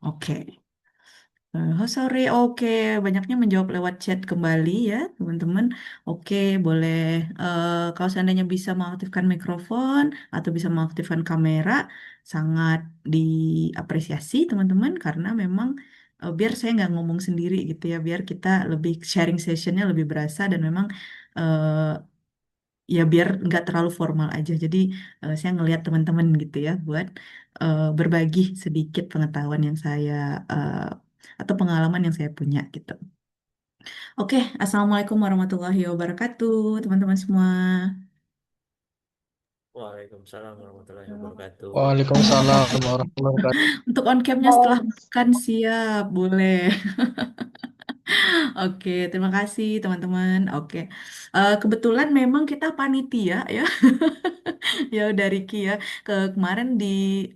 Oke. Oh, sorry, oke. Banyaknya menjawab lewat chat kembali ya, teman-teman. Oke, boleh. Kalau seandainya bisa mengaktifkan mikrofon atau bisa mengaktifkan kamera, sangat diapresiasi, teman-teman, karena memang biar saya nggak ngomong sendiri gitu ya, biar kita lebih sharing sessionnya lebih berasa dan memang eh, ya biar nggak terlalu formal aja. Jadi saya ngelihat teman-teman gitu ya, buat berbagi sedikit pengetahuan yang saya eh, atau pengalaman yang saya punya gitu. Oke, Assalamualaikum warahmatullahi wabarakatuh, teman-teman semua. Waalaikumsalam warahmatullahi wabarakatuh. Waalaikumsalam warahmatullahi wabarakatuh. Untuk on camnya setelah makan siap, boleh. Oke, terima kasih teman-teman. Oke, kebetulan memang kita panitia ya. Ya udah Ricky ya. Kemarin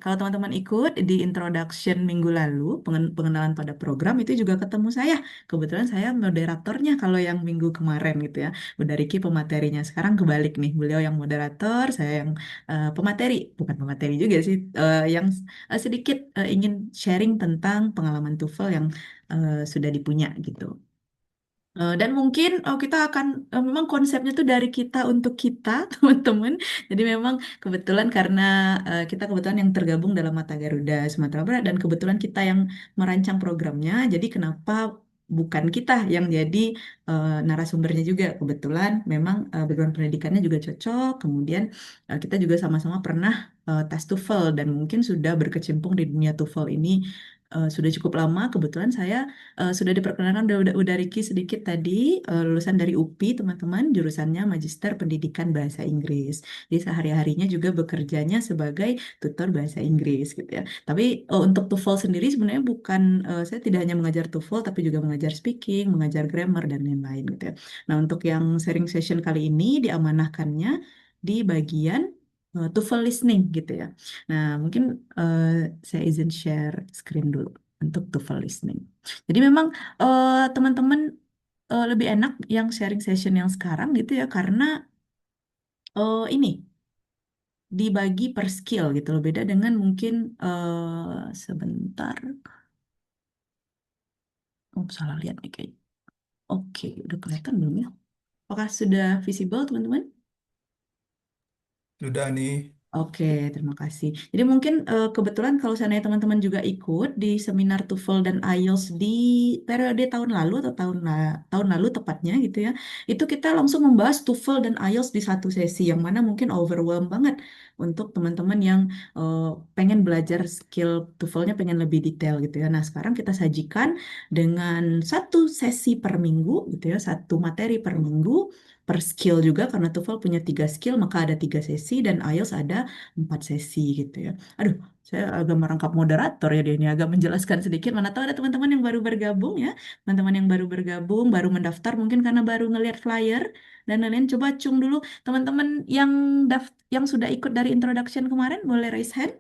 kalau teman-teman ikut di introduction minggu lalu, pengenalan pada program itu juga ketemu saya. Kebetulan saya moderatornya kalau yang minggu kemarin gitu ya. Udah Ricky pematerinya. Sekarang kebalik nih. Beliau yang moderator, saya yang pemateri. Bukan pemateri juga sih. Yang sedikit ingin sharing tentang pengalaman TOEFL yang sudah dipunya gitu. Dan mungkin kita akan memang konsepnya tuh dari kita untuk kita teman-teman. Jadi memang kebetulan karena kita kebetulan yang tergabung dalam Mata Garuda Sumatera Barat dan kebetulan kita yang merancang programnya. Jadi kenapa bukan kita yang jadi narasumbernya juga? Kebetulan memang background pendidikannya juga cocok. Kemudian kita juga sama-sama pernah tes TOEFL dan mungkin sudah berkecimpung di dunia TOEFL ini sudah cukup lama. Kebetulan saya sudah diperkenalkan udah Ricky sedikit tadi lulusan dari UPI teman-teman jurusannya Magister Pendidikan Bahasa Inggris. Jadi sehari-harinya juga bekerjanya sebagai tutor bahasa Inggris gitu ya. Tapi untuk TOEFL sendiri sebenarnya bukan saya tidak hanya mengajar TOEFL tapi juga mengajar speaking, mengajar grammar dan lain-lain gitu ya. Nah, untuk yang sharing session kali ini diamanahkannya di bagian TOEFL listening gitu ya. Nah, mungkin eh, saya izin share screen dulu untuk TOEFL listening. Jadi memang teman-teman lebih enak yang sharing session yang sekarang gitu ya karena ini dibagi per skill gitu loh. Beda dengan mungkin sebentar. Oh, salah lihat nih kayaknya. Oke, udah kelihatan belum ya? Apakah sudah visible teman-teman? Sudah nih. Oke, terima kasih. Jadi mungkin kebetulan kalau seandainya teman-teman juga ikut di seminar TOEFL dan IELTS di periode tahun lalu atau tahun lalu tepatnya gitu ya, itu kita langsung membahas TOEFL dan IELTS di satu sesi yang mana mungkin overwhelm banget untuk teman-teman yang eh, pengen belajar skill TOEFL-nya pengen lebih detail gitu ya. Nah, sekarang kita sajikan dengan satu sesi per minggu gitu ya, satu materi per minggu per skill juga karena TOEFL punya 3 skill maka ada 3 sesi dan IELTS ada 4 sesi gitu ya. Aduh, saya agak merangkap moderator ya dia ini agak menjelaskan sedikit. Mana tahu ada teman-teman yang baru bergabung ya, teman-teman yang baru bergabung, baru mendaftar mungkin karena baru ngelihat flyer dan lain-lain. Coba cung dulu teman-teman yang yang sudah ikut dari introduction kemarin boleh raise hand.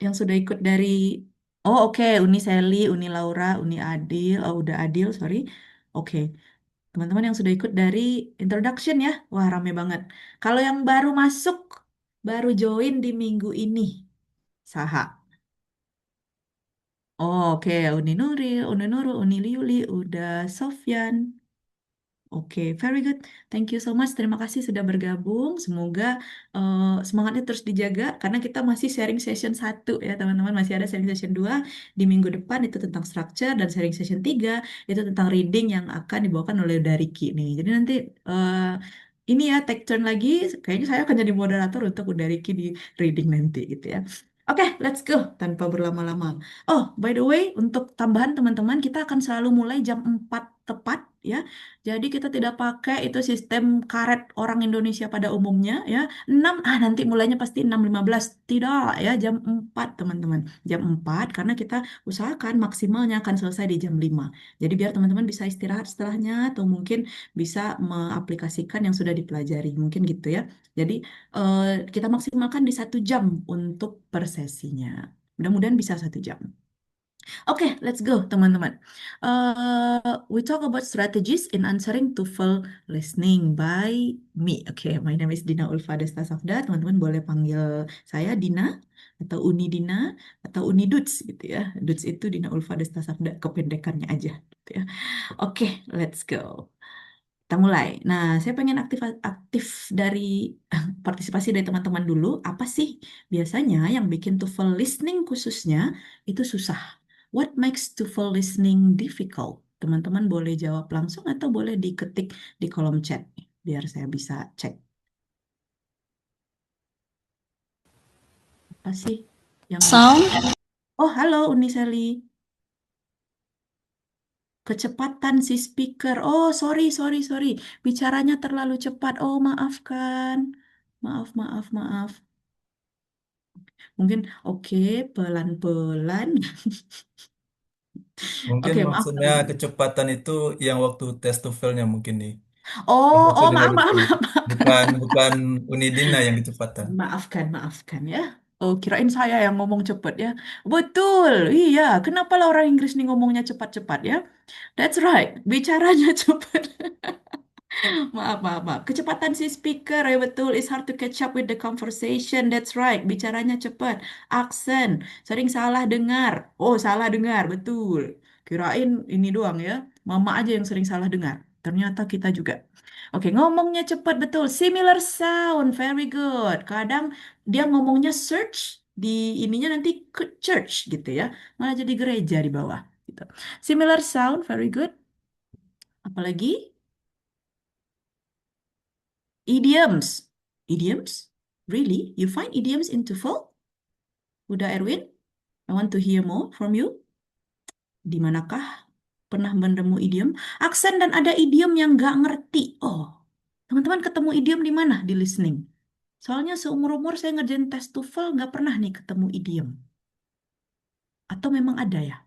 Yang sudah ikut dari oh oke Uni Seli, Uni Laura, Uni Adil, oh udah Adil, sorry. Oke. Teman-teman yang sudah ikut dari introduction ya, wah rame banget. Kalau yang baru masuk, baru join di minggu ini, Saha. Oh, oke, Uni Nuril, Uni Nurul, Uni Liuli, udah Sofyan. Oke, very good. Thank you so much. Terima kasih sudah bergabung. Semoga semangatnya terus dijaga karena kita masih sharing session 1 ya teman-teman. Masih ada sharing session 2 di minggu depan itu tentang structure dan sharing session 3 itu tentang reading yang akan dibawakan oleh Dariki nih. Jadi nanti ini ya take turn lagi. Kayaknya saya akan jadi moderator untuk Dariki di reading nanti gitu ya. Oke, let's go tanpa berlama-lama. Oh, by the way, untuk tambahan teman-teman, kita akan selalu mulai jam 4 tepat ya. Jadi kita tidak pakai itu sistem karet orang Indonesia pada umumnya ya. 6 nanti mulainya pasti 6.15. Tidak ya jam 4 teman-teman. Jam 4 karena kita usahakan maksimalnya akan selesai di jam 5. Jadi biar teman-teman bisa istirahat setelahnya atau mungkin bisa mengaplikasikan yang sudah dipelajari. Mungkin gitu ya. Jadi eh, kita maksimalkan di 1 jam untuk per sesinya. Mudah-mudahan bisa 1 jam. Oke, let's go, teman-teman. We talk about strategies in answering TOEFL listening by me. Oke, my name is Dina Ulfa Desta Safda. Teman-teman boleh panggil saya Dina atau Uni Dina atau Uni Duts gitu ya. Duts itu Dina Ulfa Desta Safda, kependekannya aja gitu ya. Oke, let's go. Kita mulai. Nah, saya pengen aktif aktif dari partisipasi dari teman-teman dulu. Apa sih biasanya yang bikin TOEFL listening khususnya itu susah? What makes TOEFL listening difficult? Teman-teman boleh jawab langsung atau boleh diketik di kolom chat biar saya bisa cek. Apa sih yang bikin? Sound? Oh, halo Uni Seli. Kecepatan si speaker. Oh, sorry, sorry, sorry. Bicaranya terlalu cepat. Oh, maafkan. Maaf, maaf, maaf. Mungkin oke, pelan-pelan. Mungkin Oke, maaf maksudnya teman-teman. kecepatan itu yang waktu tes TOEFL-nya mungkin nih. Oh, Baca oh dengar maaf, maaf, betul. maaf, maaf. Bukan Unidina yang kecepatan. Maafkan, maafkan ya. Oh, kirain saya yang ngomong cepet ya. Betul, iya. Kenapa lah orang Inggris nih ngomongnya cepat-cepat ya? That's right, bicaranya cepat. Maaf, maaf, maaf. Kecepatan si speaker, ya betul. It's hard to catch up with the conversation. That's right. Bicaranya cepat. Aksen. Sering salah dengar. Oh, salah dengar. Betul. Kirain ini doang ya. Mama aja yang sering salah dengar. Ternyata kita juga. Oke, ngomongnya cepat. Betul. Similar sound. Very good. Kadang dia ngomongnya search. Di ininya nanti ke church gitu ya. Malah jadi gereja di bawah. Gitu. Similar sound. Very good. Apalagi? Idioms. Idioms? Really? You find idioms in TOEFL? Udah Erwin? I want to hear more from you. Di manakah pernah menemu idiom? Aksen dan ada idiom yang nggak ngerti. Oh, teman-teman ketemu idiom di mana? Di listening. Soalnya seumur-umur saya ngerjain tes TOEFL nggak pernah nih ketemu idiom. Atau memang ada ya?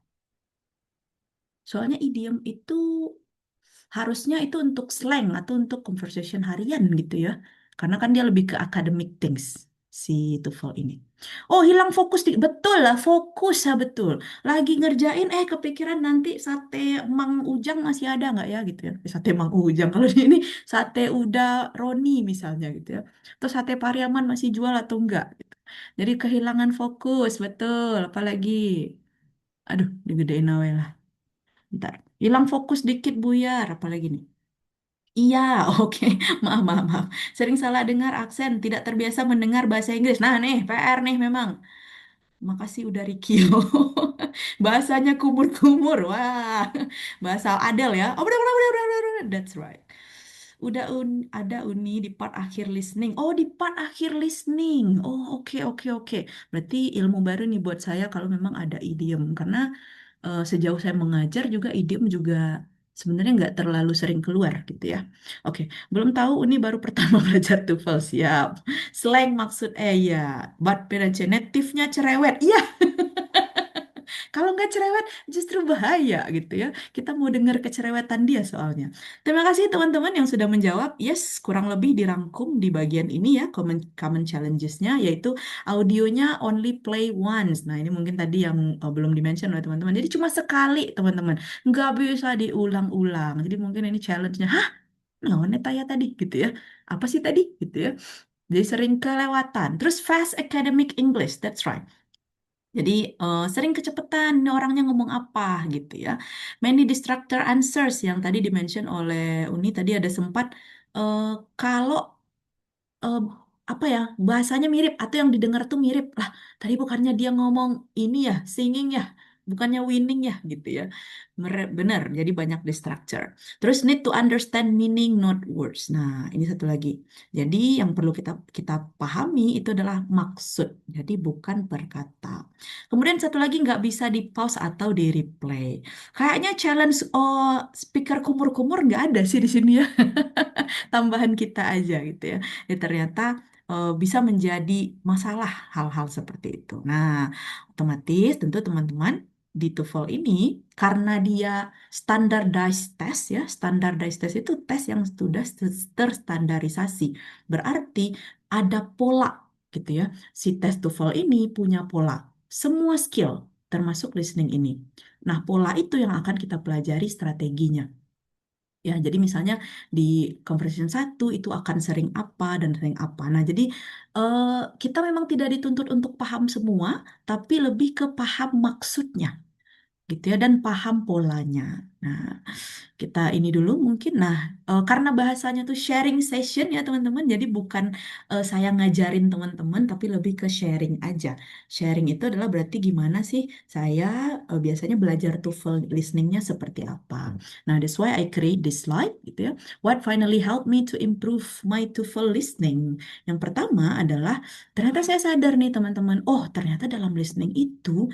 Soalnya idiom itu harusnya itu untuk slang atau untuk conversation harian gitu ya. Karena kan dia lebih ke academic things si TOEFL ini. Oh, hilang fokus di betul lah, fokus ya betul. Lagi ngerjain kepikiran nanti sate Mang Ujang masih ada nggak ya gitu ya. Sate Mang Ujang kalau di ini sate udah Roni misalnya gitu ya. Atau sate Pariaman masih jual atau enggak gitu. Jadi kehilangan fokus, betul. Apalagi aduh, digedein awe lah. Ntar. Hilang fokus dikit buyar, apalagi nih. Iya, oke. Maaf, maaf, maaf. Sering salah dengar aksen, tidak terbiasa mendengar bahasa Inggris. Nah, nih, PR nih memang. Makasih udah Rikio. Bahasanya kumur-kumur. Wah, bahasa Adele ya. Oh, benar, benar, benar, benar, benar. That's right. Udah ada Uni di part akhir listening. Oh, di part akhir listening. Oh, oke, oke, oke. Berarti ilmu baru nih buat saya kalau memang ada idiom. Karena sejauh saya mengajar juga idiom juga sebenarnya nggak terlalu sering keluar gitu ya. Oke, belum tahu Uni baru pertama belajar TOEFL siap. Slang maksud ya, but native-nya cerewet. Iya, kalau nggak cerewet justru bahaya gitu ya. Kita mau dengar kecerewetan dia soalnya. Terima kasih teman-teman yang sudah menjawab. Yes, kurang lebih dirangkum di bagian ini ya, common challenges-nya yaitu audionya only play once. Nah, ini mungkin tadi yang belum di-mention oleh teman-teman. Jadi cuma sekali teman-teman. Nggak bisa diulang-ulang. Jadi mungkin ini challenge-nya. Hah? Nah, tanya tadi gitu ya. Apa sih tadi gitu ya. Jadi sering kelewatan. Terus fast academic English, that's right. Jadi sering kecepatan ini orangnya ngomong apa gitu ya. Many distractor answers yang tadi dimention oleh Uni tadi ada sempat eh, kalau eh, apa ya bahasanya mirip atau yang didengar tuh mirip lah. Tadi bukannya dia ngomong ini ya singing ya, bukannya winning ya gitu ya. Bener, jadi banyak distractor. Terus need to understand meaning not words. Nah ini satu lagi. Jadi yang perlu kita kita pahami itu adalah maksud. Jadi bukan perkata. Kemudian satu lagi nggak bisa di pause atau di replay. Kayaknya challenge speaker kumur-kumur nggak ada sih di sini ya. Tambahan kita aja gitu ya. Ya ternyata bisa menjadi masalah hal-hal seperti itu. Nah, otomatis tentu teman-teman di TOEFL ini karena dia standardized test ya, standardized test itu tes yang sudah terstandarisasi. Berarti ada pola gitu ya. Si tes TOEFL ini punya pola. Semua skill. termasuk listening ini. Nah, pola itu yang akan kita pelajari strateginya. Ya, jadi misalnya di conversation satu itu akan sering apa dan sering apa. Nah, jadi eh, kita memang tidak dituntut untuk paham semua, tapi lebih ke paham maksudnya gitu ya dan paham polanya. Nah, kita ini dulu mungkin. Nah, karena bahasanya tuh sharing session ya teman-teman, jadi bukan saya ngajarin teman-teman, tapi lebih ke sharing aja. Sharing itu adalah berarti gimana sih saya biasanya belajar TOEFL listeningnya seperti apa. Nah, that's why I create this slide gitu ya. What finally helped me to improve my TOEFL listening? Yang pertama adalah ternyata saya sadar nih teman-teman, oh ternyata dalam listening itu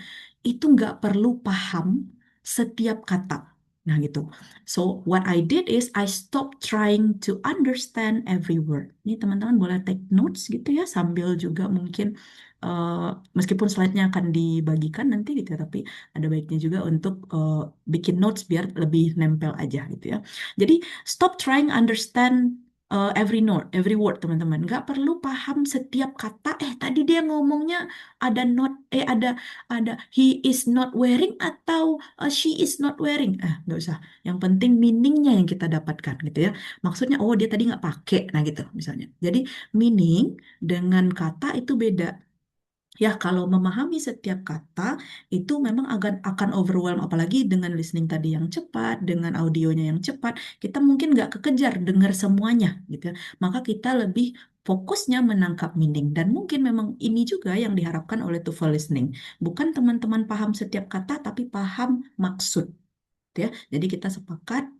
nggak perlu paham setiap kata. Nah gitu. So what I did is I stopped trying to understand every word. Ini teman-teman boleh take notes gitu ya sambil juga mungkin eh, meskipun slide-nya akan dibagikan nanti gitu ya, tapi ada baiknya juga untuk bikin notes biar lebih nempel aja gitu ya. Jadi stop trying understand every note, every word teman-teman. Nggak perlu paham setiap kata. Tadi dia ngomongnya ada not, ada he is not wearing atau she is not wearing. Nggak usah. Yang penting meaningnya yang kita dapatkan gitu ya. Maksudnya, oh dia tadi nggak pakai, nah gitu misalnya. Jadi meaning dengan kata itu beda. Ya, kalau memahami setiap kata itu memang akan overwhelm, apalagi dengan listening tadi yang cepat, dengan audionya yang cepat, kita mungkin nggak kekejar dengar semuanya gitu ya. Maka kita lebih fokusnya menangkap meaning dan mungkin memang ini juga yang diharapkan oleh TOEFL listening. Bukan teman-teman paham setiap kata, tapi paham maksud gitu ya. Jadi kita sepakat,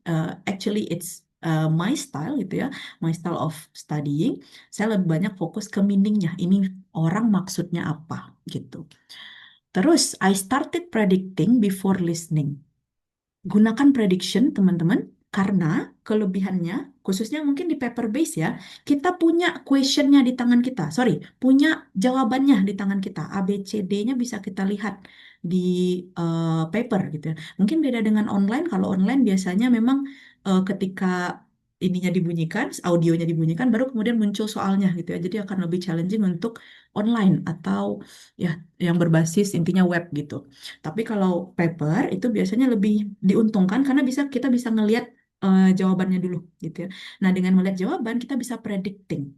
actually it's my style gitu ya, my style of studying. Saya lebih banyak fokus ke meaningnya. Ini orang maksudnya apa gitu. Terus I started predicting before listening. Gunakan prediction, teman-teman, karena kelebihannya, khususnya mungkin di paper base ya, kita punya questionnya di tangan kita. Sorry, punya jawabannya di tangan kita. A, B, C, D-nya bisa kita lihat di paper gitu ya. Mungkin beda dengan online. Kalau online biasanya memang ketika ininya dibunyikan, audionya dibunyikan, baru kemudian muncul soalnya gitu ya. Jadi akan lebih challenging untuk online atau ya yang berbasis intinya web gitu. Tapi kalau paper itu biasanya lebih diuntungkan karena kita bisa ngelihat jawabannya dulu gitu ya. Nah, dengan melihat jawaban kita bisa predicting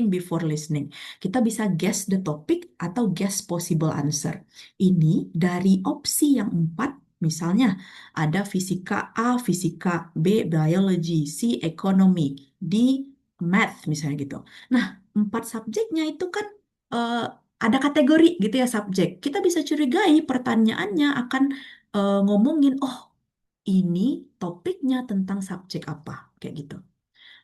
before listening. Kita bisa guess the topic atau guess possible answer. Ini dari opsi yang empat, misalnya ada fisika A, fisika B, biology, C, ekonomi, D, math misalnya gitu. Nah, empat subjeknya itu kan eh, ada kategori gitu ya subjek. Kita bisa curigai pertanyaannya akan ngomongin, oh ini topiknya tentang subjek apa, kayak gitu.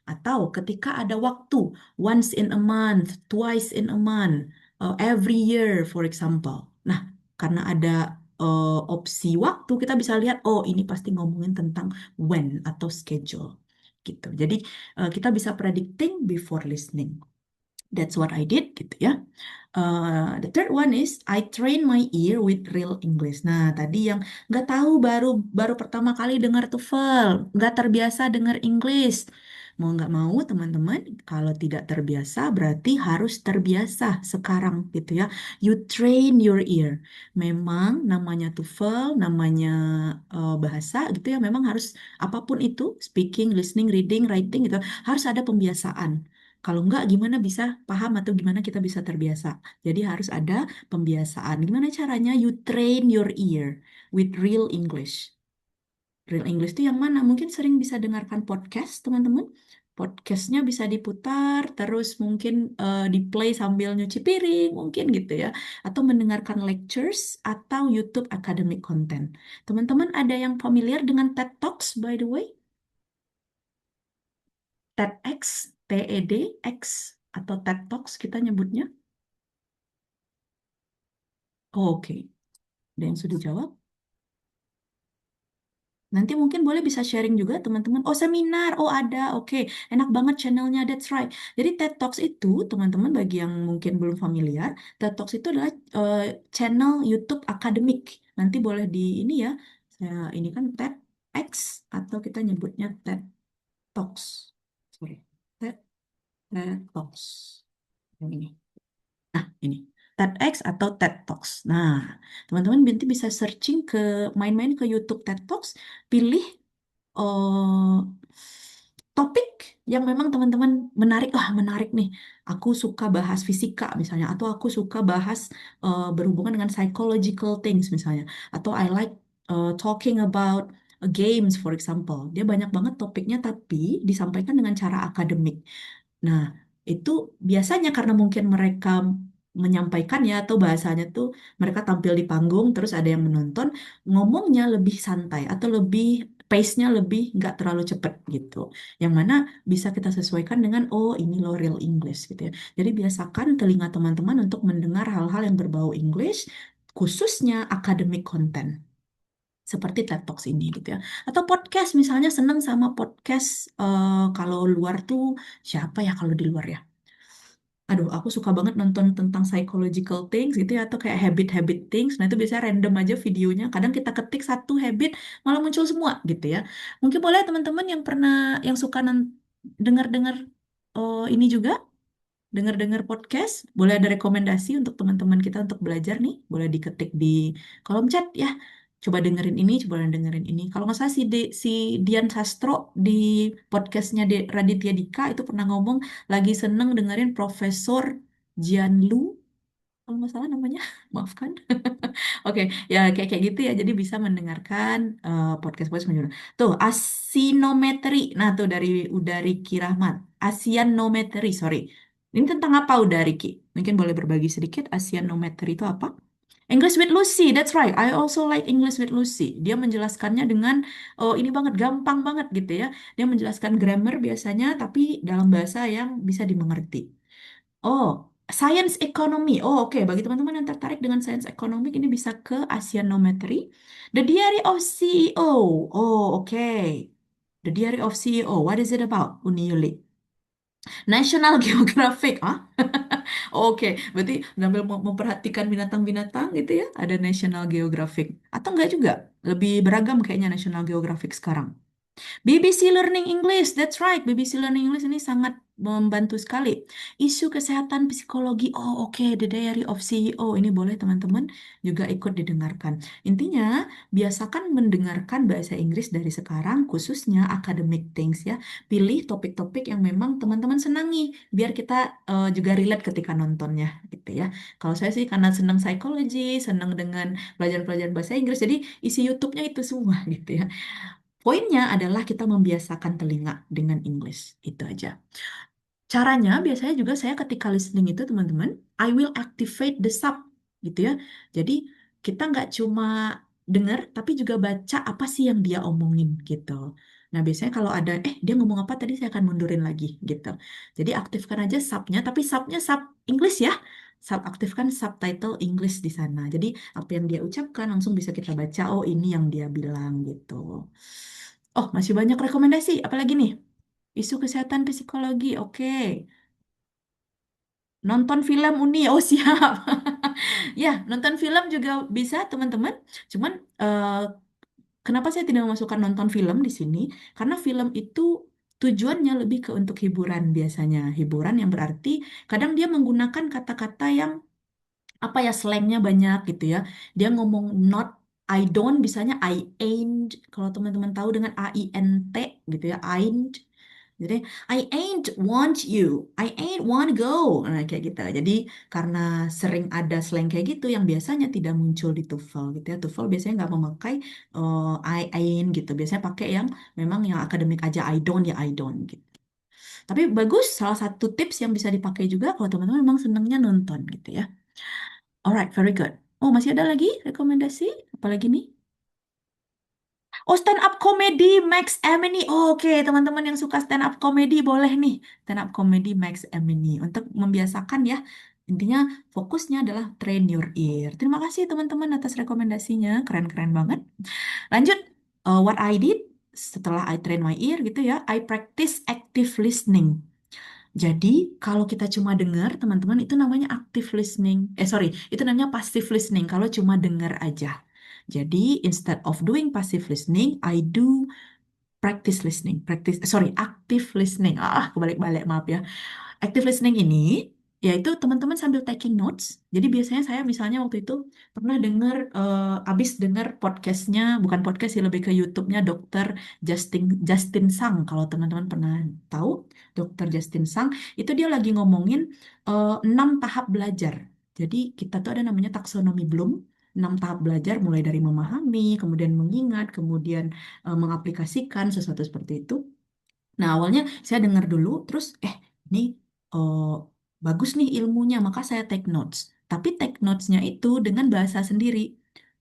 Atau ketika ada waktu, once in a month, twice in a month, every year, for example. Nah, karena ada opsi waktu, kita bisa lihat, oh ini pasti ngomongin tentang when atau schedule. Gitu. Jadi kita bisa predicting before listening. That's what I did gitu ya. The third one is I train my ear with real English. Nah, tadi yang nggak tahu baru baru pertama kali dengar TOEFL, nggak terbiasa dengar English. Mau nggak mau teman-teman, kalau tidak terbiasa berarti harus terbiasa sekarang gitu ya. You train your ear. Memang namanya TOEFL, namanya bahasa gitu ya. Memang harus apapun itu, speaking, listening, reading, writing gitu, harus ada pembiasaan. Kalau enggak, gimana bisa paham atau gimana kita bisa terbiasa? Jadi harus ada pembiasaan. Gimana caranya? You train your ear with real English. Real English itu yang mana? Mungkin sering bisa dengarkan podcast, teman-teman. Podcastnya bisa diputar, terus mungkin di play sambil nyuci piring, mungkin gitu ya. Atau mendengarkan lectures atau YouTube academic content. Teman-teman ada yang familiar dengan TED Talks, by the way? TEDx, TEDx, atau TED Talks kita nyebutnya. Oh, oke. Ada yang sudah jawab? Nanti mungkin boleh bisa sharing juga teman-teman. Oh, seminar. Oh, ada. Oke. Enak banget channelnya. That's right. Jadi TED Talks itu, teman-teman, bagi yang mungkin belum familiar, TED Talks itu adalah channel YouTube akademik. Nanti boleh di ini ya. Saya ini kan TEDx atau kita nyebutnya TED Talks. Sorry. TED, TED Talks. Yang ini. Nah, ini. TEDx atau TED Talks. Nah, teman-teman nanti bisa searching main-main ke YouTube TED Talks, pilih eh, topik yang memang teman-teman menarik. Wah, menarik nih. Aku suka bahas fisika misalnya, atau aku suka bahas berhubungan dengan psychological things misalnya, atau I like talking about games for example. Dia banyak banget topiknya, tapi disampaikan dengan cara akademik. Nah, itu biasanya karena mungkin mereka menyampaikannya atau bahasanya tuh mereka tampil di panggung terus ada yang menonton, ngomongnya lebih santai atau lebih pace-nya lebih nggak terlalu cepet gitu. Yang mana bisa kita sesuaikan dengan oh ini loh real English gitu ya. Jadi biasakan telinga teman-teman untuk mendengar hal-hal yang berbau English, khususnya academic content seperti TED Talks ini gitu ya. Atau podcast misalnya seneng sama podcast kalau luar tuh siapa ya kalau di luar ya? Aduh, aku suka banget nonton tentang psychological things gitu ya, atau kayak habit-habit things. Nah, itu biasanya random aja videonya. Kadang kita ketik satu habit, malah muncul semua gitu ya. Mungkin boleh teman-teman yang pernah, yang suka dengar-dengar ini juga, dengar-dengar podcast, boleh ada rekomendasi untuk teman-teman kita untuk belajar nih, boleh diketik di kolom chat ya. Coba dengerin ini, coba dengerin ini. Kalau nggak salah si Dian Sastro di podcastnya Raditya Dika itu pernah ngomong lagi seneng dengerin Profesor Jian Lu, kalau nggak salah namanya, maafkan. Oke, ya kayak kayak gitu ya. Jadi bisa mendengarkan podcast-podcast menurut. Tuh, asinometri. Nah, tuh dari Kirahmat. Asianometri, sorry. Ini tentang apa udah Riki? Mungkin boleh berbagi sedikit. Asianometri itu apa? English with Lucy, that's right. I also like English with Lucy. Dia menjelaskannya dengan oh ini banget, gampang banget gitu ya. Dia menjelaskan grammar biasanya, tapi dalam bahasa yang bisa dimengerti. Oh, science economy. Oh, oke. Bagi teman-teman yang tertarik dengan science economy, ini bisa ke Asianometry. The Diary of CEO. Oh, oke. The Diary of CEO. What is it about? Uni Yuli. National Geographic. Ah? Oke, berarti sambil memperhatikan binatang-binatang gitu ya, ada National Geographic. Atau enggak juga? Lebih beragam kayaknya National Geographic sekarang. BBC Learning English, that's right. BBC Learning English ini sangat membantu sekali. Isu kesehatan psikologi, oh oke, The Diary of CEO. Ini boleh teman-teman juga ikut didengarkan. Intinya, biasakan mendengarkan bahasa Inggris dari sekarang, khususnya academic things ya. Pilih topik-topik yang memang teman-teman senangi, biar kita juga relate ketika nontonnya gitu ya. Kalau saya sih karena senang psikologi, senang dengan pelajaran-pelajaran bahasa Inggris, jadi isi YouTube-nya itu semua gitu ya. Poinnya adalah kita membiasakan telinga dengan English. Itu aja. Caranya biasanya juga saya ketika listening itu teman-teman, I will activate the sub gitu ya. Jadi kita nggak cuma dengar, tapi juga baca apa sih yang dia omongin gitu. Nah biasanya kalau ada, dia ngomong apa tadi saya akan mundurin lagi gitu. Jadi aktifkan aja subnya, tapi subnya sub English ya. Aktifkan subtitle English di sana. Jadi apa yang dia ucapkan langsung bisa kita baca, oh ini yang dia bilang gitu. Oh masih banyak rekomendasi, apalagi nih? Isu kesehatan psikologi, oke. Nonton film Uni, oh siap. Ya, nonton film juga bisa teman-teman. Cuman kenapa saya tidak memasukkan nonton film di sini? Karena film itu tujuannya lebih ke untuk hiburan biasanya. Hiburan yang berarti kadang dia menggunakan kata-kata yang apa ya slangnya banyak gitu ya. Dia ngomong not, I don't, bisanya I ain't. Kalau teman-teman tahu dengan AINT gitu ya, ain't. Jadi I ain't want you, I ain't want go. Nah, kayak gitu. Jadi karena sering ada slang kayak gitu yang biasanya tidak muncul di TOEFL gitu ya. TOEFL biasanya nggak memakai I ain't gitu. Biasanya pakai yang memang yang akademik aja I don't ya I don't gitu. Tapi bagus, salah satu tips yang bisa dipakai juga kalau teman-teman memang senangnya nonton gitu ya. Alright, very good. Oh, masih ada lagi rekomendasi? Apalagi nih? Oh, stand up comedy Max Emini. Oh, oke, teman-teman yang suka stand up comedy boleh nih. Stand up comedy Max Emini untuk membiasakan ya. Intinya fokusnya adalah train your ear. Terima kasih teman-teman atas rekomendasinya. Keren-keren banget. Lanjut, what I did setelah I train my ear gitu ya, I practice active listening. Jadi, kalau kita cuma dengar, teman-teman, itu namanya active listening. Sorry, itu namanya passive listening kalau cuma dengar aja. Jadi, instead of doing passive listening, I do practice listening. Active listening. Kebalik-balik, maaf ya. Active listening ini, Ya itu teman-teman sambil taking notes. Jadi biasanya saya misalnya waktu itu pernah dengar, abis dengar podcastnya, bukan podcast sih, lebih ke YouTube-nya Dokter Justin Justin Sang. Kalau teman-teman pernah tahu, Dokter Justin Sang itu dia lagi ngomongin 6 tahap belajar. Jadi kita tuh ada namanya taksonomi Bloom. 6 tahap belajar mulai dari memahami, kemudian mengingat, kemudian mengaplikasikan sesuatu seperti itu. Nah, awalnya saya dengar dulu, terus ini eh, bagus nih ilmunya, maka saya take notes. Tapi take notes-nya itu dengan bahasa sendiri.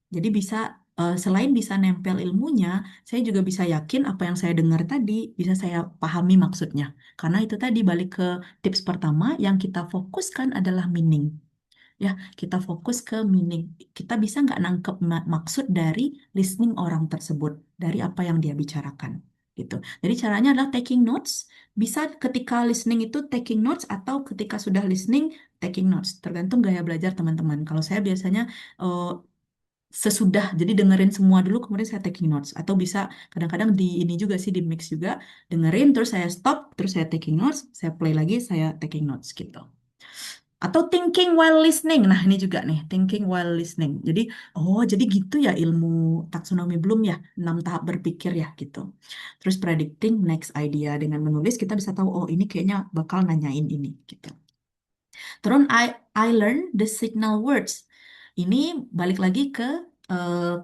Jadi bisa, selain bisa nempel ilmunya, saya juga bisa yakin apa yang saya dengar tadi bisa saya pahami maksudnya. Karena itu tadi balik ke tips pertama, yang kita fokuskan adalah meaning. Ya, kita fokus ke meaning. Kita bisa nggak nangkep maksud dari listening orang tersebut, dari apa yang dia bicarakan, gitu. Jadi caranya adalah taking notes. Bisa ketika listening itu taking notes atau ketika sudah listening taking notes. Tergantung gaya belajar teman-teman. Kalau saya biasanya eh, sesudah, jadi dengerin semua dulu kemudian saya taking notes. Atau bisa kadang-kadang di ini juga sih, di mix juga, dengerin terus saya stop, terus saya taking notes, saya play lagi, saya taking notes gitu. Atau thinking while listening. Nah, ini juga nih, thinking while listening. Jadi, oh, jadi gitu ya ilmu taksonomi Bloom ya, 6 tahap berpikir ya gitu. Terus predicting next idea. Dengan menulis kita bisa tahu, oh ini kayaknya bakal nanyain ini gitu. Terus I learn the signal words. Ini balik lagi ke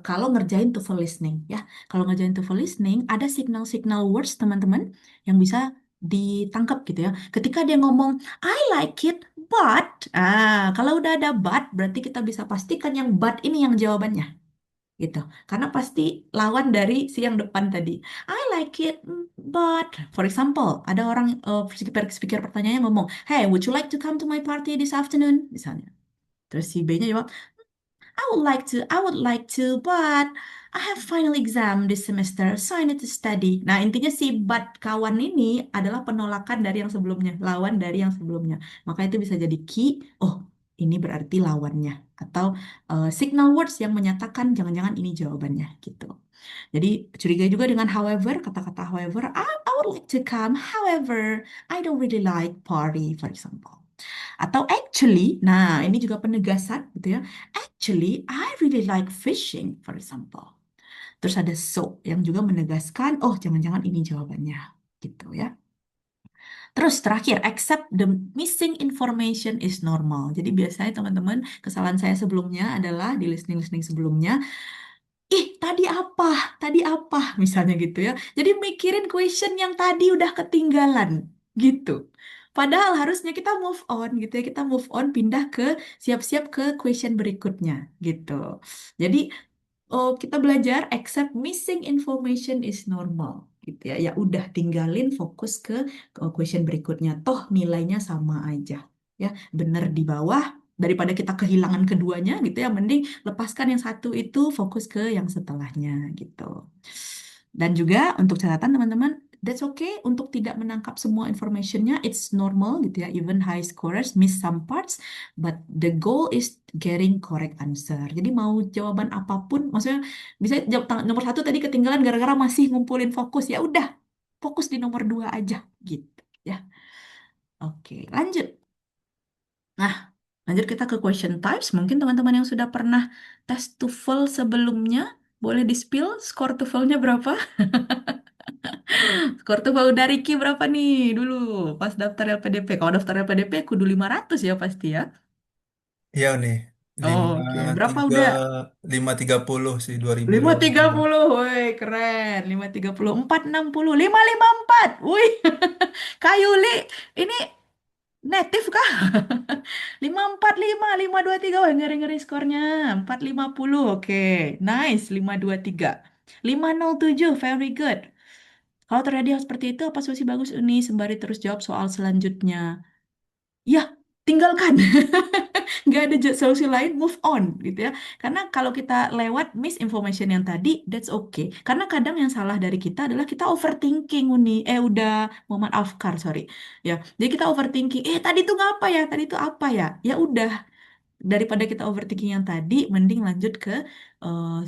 kalau ngerjain TOEFL listening ya. Kalau ngerjain TOEFL listening ada signal-signal words teman-teman yang bisa ditangkap gitu ya. Ketika dia ngomong I like it but, kalau udah ada but berarti kita bisa pastikan yang but ini yang jawabannya gitu. Karena pasti lawan dari si yang depan tadi. I like it, but for example, ada orang speaker pertanyaannya ngomong, "Hey, would you like to come to my party this afternoon?" Misalnya. Terus si B-nya jawab, I would like to, but I have final exam this semester, so I need to study. Nah, intinya si but kawan ini adalah penolakan dari yang sebelumnya, lawan dari yang sebelumnya. Maka itu bisa jadi key, oh, ini berarti lawannya. Atau signal words yang menyatakan jangan-jangan ini jawabannya, gitu. Jadi curiga juga dengan however, kata-kata however, I would like to come, however, I don't really like party, for example. Atau actually, nah ini juga penegasan gitu ya. Actually, I really like fishing, for example. Terus ada so yang juga menegaskan, oh jangan-jangan ini jawabannya, gitu ya. Terus terakhir, accept the missing information is normal. Jadi biasanya teman-teman, kesalahan saya sebelumnya adalah di listening-listening sebelumnya, ih, tadi apa? Tadi apa? Misalnya gitu ya. Jadi mikirin question yang tadi udah ketinggalan gitu. Padahal harusnya kita move on gitu ya. Kita move on pindah ke siap-siap ke question berikutnya gitu. Jadi kita belajar accept missing information is normal gitu ya. Ya udah tinggalin fokus ke question berikutnya. Toh nilainya sama aja. Ya, bener di bawah daripada kita kehilangan keduanya gitu ya. Mending lepaskan yang satu itu fokus ke yang setelahnya gitu. Dan juga untuk catatan teman-teman, that's okay untuk tidak menangkap semua informationnya. It's normal gitu ya. Even high scorers miss some parts, but the goal is getting correct answer. Jadi mau jawaban apapun, maksudnya bisa jawab nomor satu tadi ketinggalan gara-gara masih ngumpulin fokus. Ya udah, fokus di nomor dua aja gitu ya. Oke, lanjut. Nah, lanjut kita ke question types. Mungkin teman-teman yang sudah pernah tes TOEFL sebelumnya, boleh di-spill skor TOEFL-nya berapa? Skor TOEFL dari Ki berapa nih dulu pas daftar LPDP? Kalau daftar LPDP kudu 500 ya pasti ya. Iya nih, lima Oke, berapa tiga udah? 530 sih dua ribu Lima dua tiga puluh. puluh, woi keren. 530, 460, 554. Wih, Kayuli, ini native kah? 545, 523. Wah, ngeri-ngeri skornya. 450, oke. Nice, 523. 507, very good. Kalau terjadi hal seperti itu, apa solusi bagus Uni sembari terus jawab soal selanjutnya? Ya, tinggalkan. Nggak ada solusi lain, move on gitu ya. Karena kalau kita lewat misinformation yang tadi, that's okay. Karena kadang yang salah dari kita adalah kita overthinking, Uni. Udah, Muhammad Afkar, sorry. Ya, jadi kita overthinking. Tadi itu ngapa ya? Tadi itu apa ya? Ya udah, daripada kita overthinking yang tadi, mending lanjut ke eh,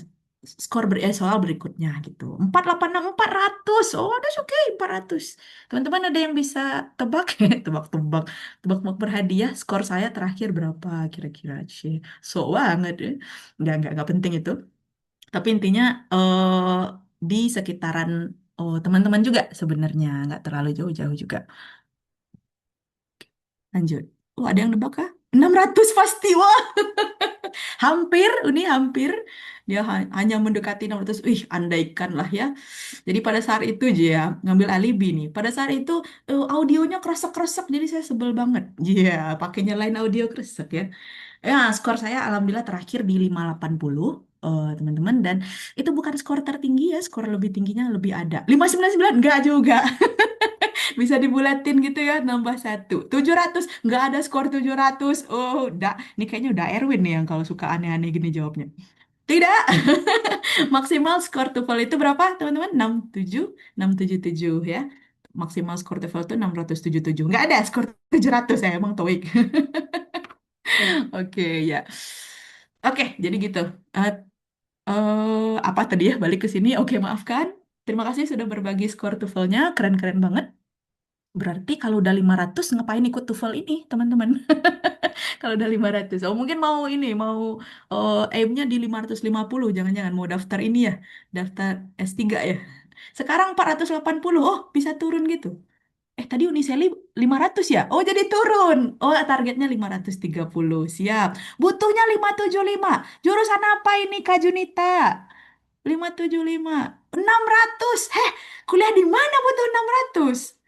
soal berikutnya gitu. 486 400. Oh, that's okay 400. Teman-teman ada yang bisa tebak? Tebak-tebak. Tebak-tebak berhadiah. Skor saya terakhir berapa kira-kira? Cie, so banget ya. Nggak penting itu. Tapi intinya di sekitaran teman-teman juga sebenarnya. Nggak terlalu jauh-jauh juga. Lanjut. Oh, ada yang nebak kah? 600 pasti. Wah, hampir. Ini hampir. Dia hanya mendekati 600. Wih, andaikan lah ya. Jadi pada saat itu aja ya, ngambil alibi nih. Pada saat itu audionya kresek-kresek, jadi saya sebel banget. Iya, pakai nyalain audio kresek ya. Ya, skor saya alhamdulillah terakhir di 580, teman-teman. Dan itu bukan skor tertinggi ya, skor lebih tingginya lebih ada. 599 enggak juga. Bisa dibulatin gitu ya, nambah satu. 700 enggak ada skor 700. Oh, udah. Ini kayaknya udah Erwin nih yang kalau suka aneh-aneh gini jawabnya. Tidak. Maksimal skor TOEFL itu berapa, teman-teman? 677 ya. Maksimal skor TOEFL itu 677. Nggak ada skor 700 ya, emang TOEIC. Oke, ya. Oke, jadi gitu. Eh, apa tadi ya? Balik ke sini. Oke, maafkan. Terima kasih sudah berbagi skor TOEFL-nya. Keren-keren banget. Berarti kalau udah 500 ngapain ikut TOEFL ini, teman-teman? Kalau udah 500. Oh, mungkin mau ini, mau aim-nya di 550. Jangan-jangan mau daftar ini ya. Daftar S3 ya. Sekarang 480. Oh, bisa turun gitu. Tadi Uniseli 500 ya? Oh, jadi turun. Oh, targetnya 530. Siap. Butuhnya 575. Jurusan apa ini, Kak Junita? 575. 600. Heh, kuliah di mana butuh 600?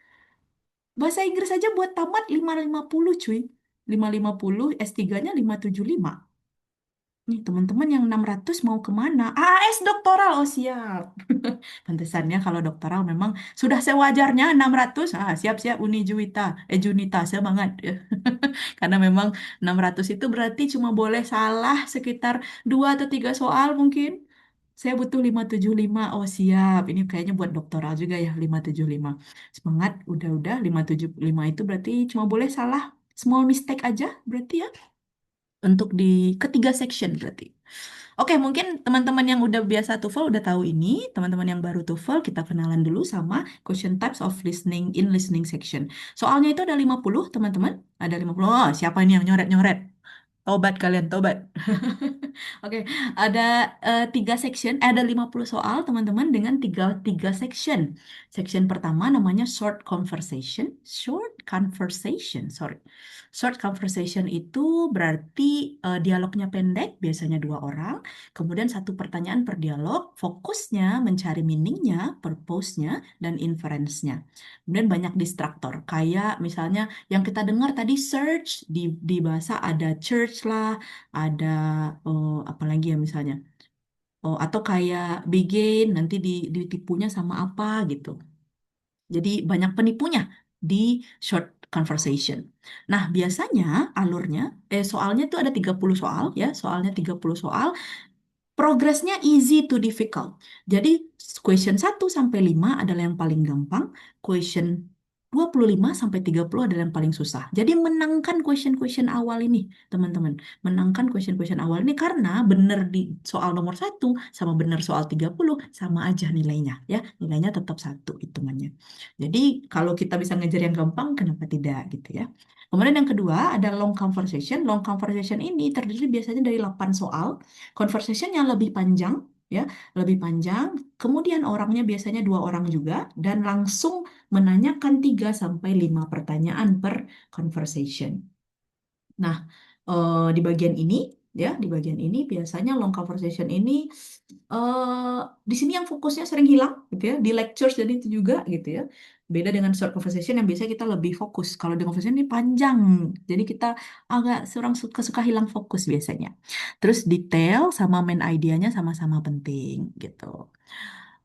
Bahasa Inggris aja buat tamat 550 cuy. 550, S3-nya 575. Nih, teman-teman yang 600 mau kemana? AAS doktoral. Oh, siap. Pantesannya kalau doktoral memang sudah sewajarnya 600. Siap-siap Uni Juwita. Junita, semangat. Karena memang 600 itu berarti cuma boleh salah sekitar 2 atau 3 soal mungkin. Saya butuh 575. Oh, siap. Ini kayaknya buat doktoral juga ya, 575. Semangat, udah-udah 575 itu berarti cuma boleh salah small mistake aja berarti ya. Untuk di ketiga section berarti. Oke, mungkin teman-teman yang udah biasa TOEFL udah tahu ini. Teman-teman yang baru TOEFL, kita kenalan dulu sama question types of listening in listening section. Soalnya itu ada 50, teman-teman. Ada 50. Oh, siapa ini yang nyoret-nyoret? Tobat kalian, tobat. Oke, ada tiga section, ada 50 soal teman-teman dengan tiga section. Section pertama namanya short conversation. Short conversation, sorry. Short conversation itu berarti dialognya pendek, biasanya dua orang. Kemudian satu pertanyaan per dialog, fokusnya mencari meaningnya, purpose-nya, dan inference-nya. Kemudian banyak distraktor, kayak misalnya yang kita dengar tadi search, di bahasa ada church lah, ada apa lagi ya misalnya. Oh, atau kayak begin nanti ditipunya sama apa gitu. Jadi banyak penipunya di short conversation. Nah, biasanya alurnya soalnya tuh ada 30 soal ya, soalnya 30 soal. Progresnya easy to difficult. Jadi question 1 sampai 5 adalah yang paling gampang, question 25 sampai 30 adalah yang paling susah. Jadi menangkan question-question awal ini, teman-teman. Menangkan question-question awal ini karena benar di soal nomor 1 sama benar soal 30 sama aja nilainya ya. Nilainya tetap satu hitungannya. Jadi kalau kita bisa ngejar yang gampang, kenapa tidak gitu ya. Kemudian yang kedua ada long conversation. Long conversation ini terdiri biasanya dari 8 soal. Conversation yang lebih panjang, ya, lebih panjang. Kemudian orangnya biasanya dua orang juga dan langsung menanyakan 3 sampai 5 pertanyaan per conversation. Nah, di bagian ini, ya, di bagian ini biasanya long conversation ini di sini yang fokusnya sering hilang, gitu ya. Di lectures jadi itu juga, gitu ya. Beda dengan short conversation yang biasanya kita lebih fokus. Kalau di conversation ini panjang, jadi kita agak seorang suka-suka hilang fokus biasanya. Terus detail sama main idenya sama-sama penting, gitu.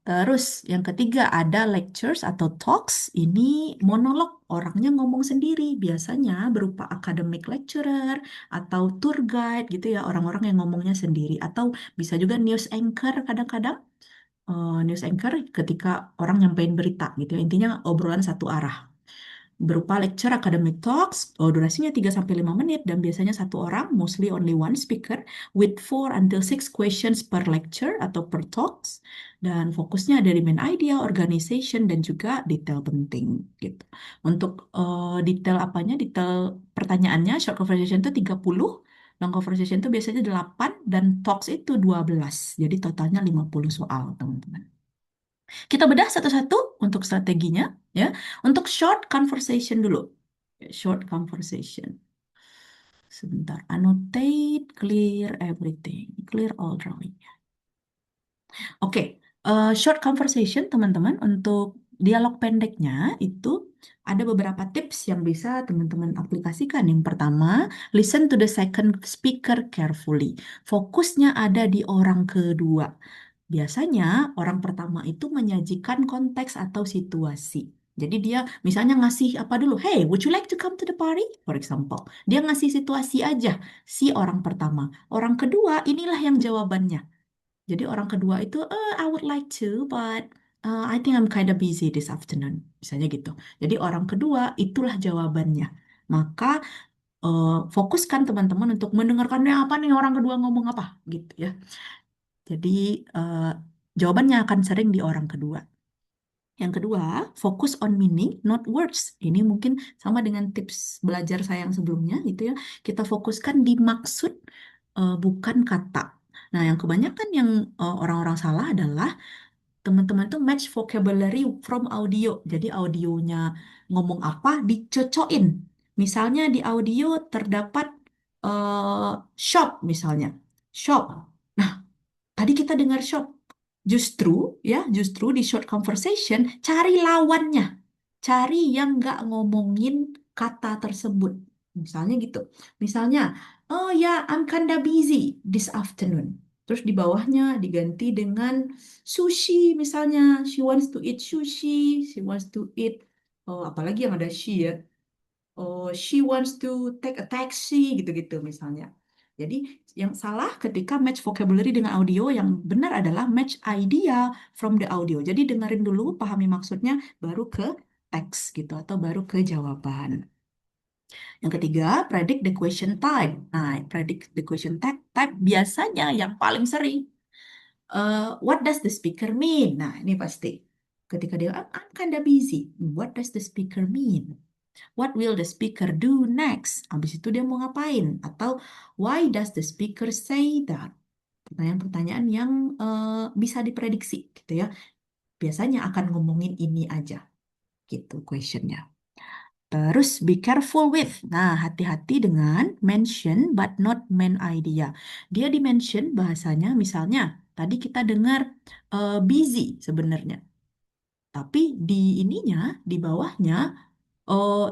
Terus yang ketiga ada lectures atau talks. Ini monolog, orangnya ngomong sendiri. Biasanya berupa academic lecturer atau tour guide gitu ya. Orang-orang yang ngomongnya sendiri. Atau bisa juga news anchor kadang-kadang. News anchor ketika orang nyampein berita gitu ya. Intinya obrolan satu arah. berupa lecture academic talks, durasinya 3 sampai 5 menit dan biasanya satu orang, mostly only one speaker, with 4 until 6 questions per lecture atau per talks, dan fokusnya dari main idea, organization, dan juga detail penting gitu. Untuk detail apanya, detail pertanyaannya, short conversation itu 30, long conversation itu biasanya 8, dan talks itu 12. Jadi totalnya 50 soal, teman-teman. Kita bedah satu-satu untuk strateginya, ya. Untuk short conversation dulu. Short conversation. Sebentar. Annotate, clear everything. Clear all drawing. Oke, short conversation, teman-teman. Untuk dialog pendeknya itu ada beberapa tips yang bisa teman-teman aplikasikan. Yang pertama, listen to the second speaker carefully. Fokusnya ada di orang kedua. Biasanya orang pertama itu menyajikan konteks atau situasi. Jadi dia misalnya ngasih apa dulu, hey, would you like to come to the party? For example, dia ngasih situasi aja si orang pertama. Orang kedua inilah yang jawabannya. Jadi orang kedua itu, I would like to, but I think I'm kind of busy this afternoon. Misalnya gitu. Jadi orang kedua itulah jawabannya. Maka fokuskan teman-teman untuk mendengarkan apa nih orang kedua ngomong apa gitu ya. Jadi eh, jawabannya akan sering di orang kedua. Yang kedua, fokus on meaning, not words. Ini mungkin sama dengan tips belajar saya yang sebelumnya gitu ya. Kita fokuskan di maksud, bukan kata. Nah, yang kebanyakan yang orang-orang salah adalah teman-teman tuh match vocabulary from audio. Jadi audionya ngomong apa dicocokin. Misalnya di audio terdapat eh, shop misalnya. Shop. Nah, tadi kita dengar shop. Justru, ya, justru di short conversation, cari lawannya. Cari yang nggak ngomongin kata tersebut. Misalnya gitu. Misalnya, oh ya, I'm kinda busy this afternoon. Terus di bawahnya diganti dengan sushi misalnya. She wants to eat sushi. She wants to eat, oh, apalagi yang ada she ya. Oh, she wants to take a taxi gitu-gitu misalnya. Jadi yang salah ketika match vocabulary dengan audio, yang benar adalah match idea from the audio. Jadi dengerin dulu, pahami maksudnya, baru ke teks gitu atau baru ke jawaban. Yang ketiga, predict the question type. Nah, predict the question type biasanya yang paling sering. What does the speaker mean? Nah, ini pasti. Ketika dia, I'm kinda busy. What does the speaker mean? What will the speaker do next? Habis itu dia mau ngapain? Atau why does the speaker say that? Pertanyaan-pertanyaan yang bisa diprediksi gitu ya. Biasanya akan ngomongin ini aja gitu questionnya. Terus be careful with. Nah, hati-hati dengan mention but not main idea. Dia di mention bahasanya misalnya tadi kita dengar busy sebenarnya. Tapi di ininya, di bawahnya, oh,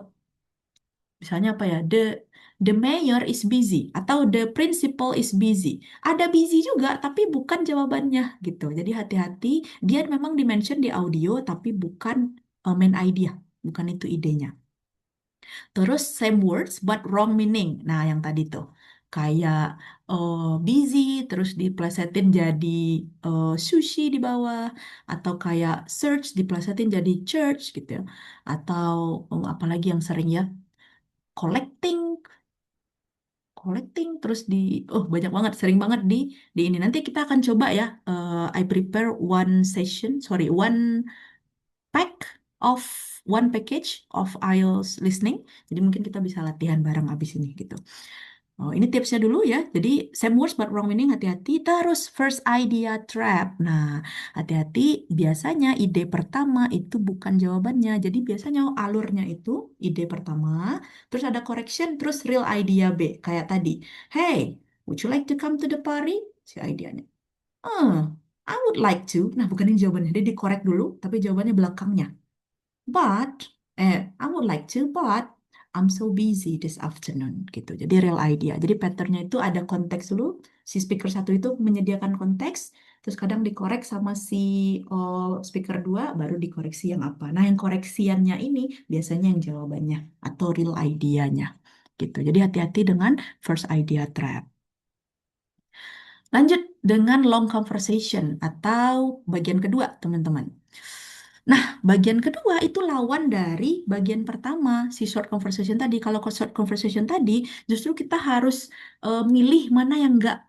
misalnya apa ya? The mayor is busy atau the principal is busy. Ada busy juga tapi bukan jawabannya gitu. Jadi hati-hati, dia memang dimention di audio tapi bukan main idea, bukan itu idenya. Terus same words but wrong meaning. Nah, yang tadi tuh kayak busy terus diplesetin jadi sushi di bawah, atau kayak search diplesetin jadi church gitu ya. Atau apalagi yang sering ya, collecting collecting terus di, oh, banyak banget, sering banget di ini. Nanti kita akan coba ya, I prepare one session, sorry, pack of one package of IELTS listening. Jadi mungkin kita bisa latihan bareng abis ini gitu. Oh, ini tipsnya dulu ya. Jadi same words but wrong meaning, hati-hati. Terus first idea trap. Nah, hati-hati, biasanya ide pertama itu bukan jawabannya. Jadi biasanya alurnya itu ide pertama, terus ada correction, terus real idea B. Kayak tadi. Hey, would you like to come to the party? Si ideanya. I would like to. Nah, bukan ini jawabannya. Dia dikorek dulu, tapi jawabannya belakangnya. But, I would like to, but I'm so busy this afternoon gitu. Jadi real idea. Jadi patternnya itu ada konteks dulu. Si speaker satu itu menyediakan konteks, terus kadang dikorek sama si speaker dua, baru dikoreksi yang apa. Nah, yang koreksiannya ini biasanya yang jawabannya atau real idea-nya gitu. Jadi hati-hati dengan first idea trap. Lanjut dengan long conversation atau bagian kedua, teman-teman. Nah, bagian kedua itu lawan dari bagian pertama, si short conversation tadi. Kalau ke short conversation tadi, justru kita harus milih mana yang nggak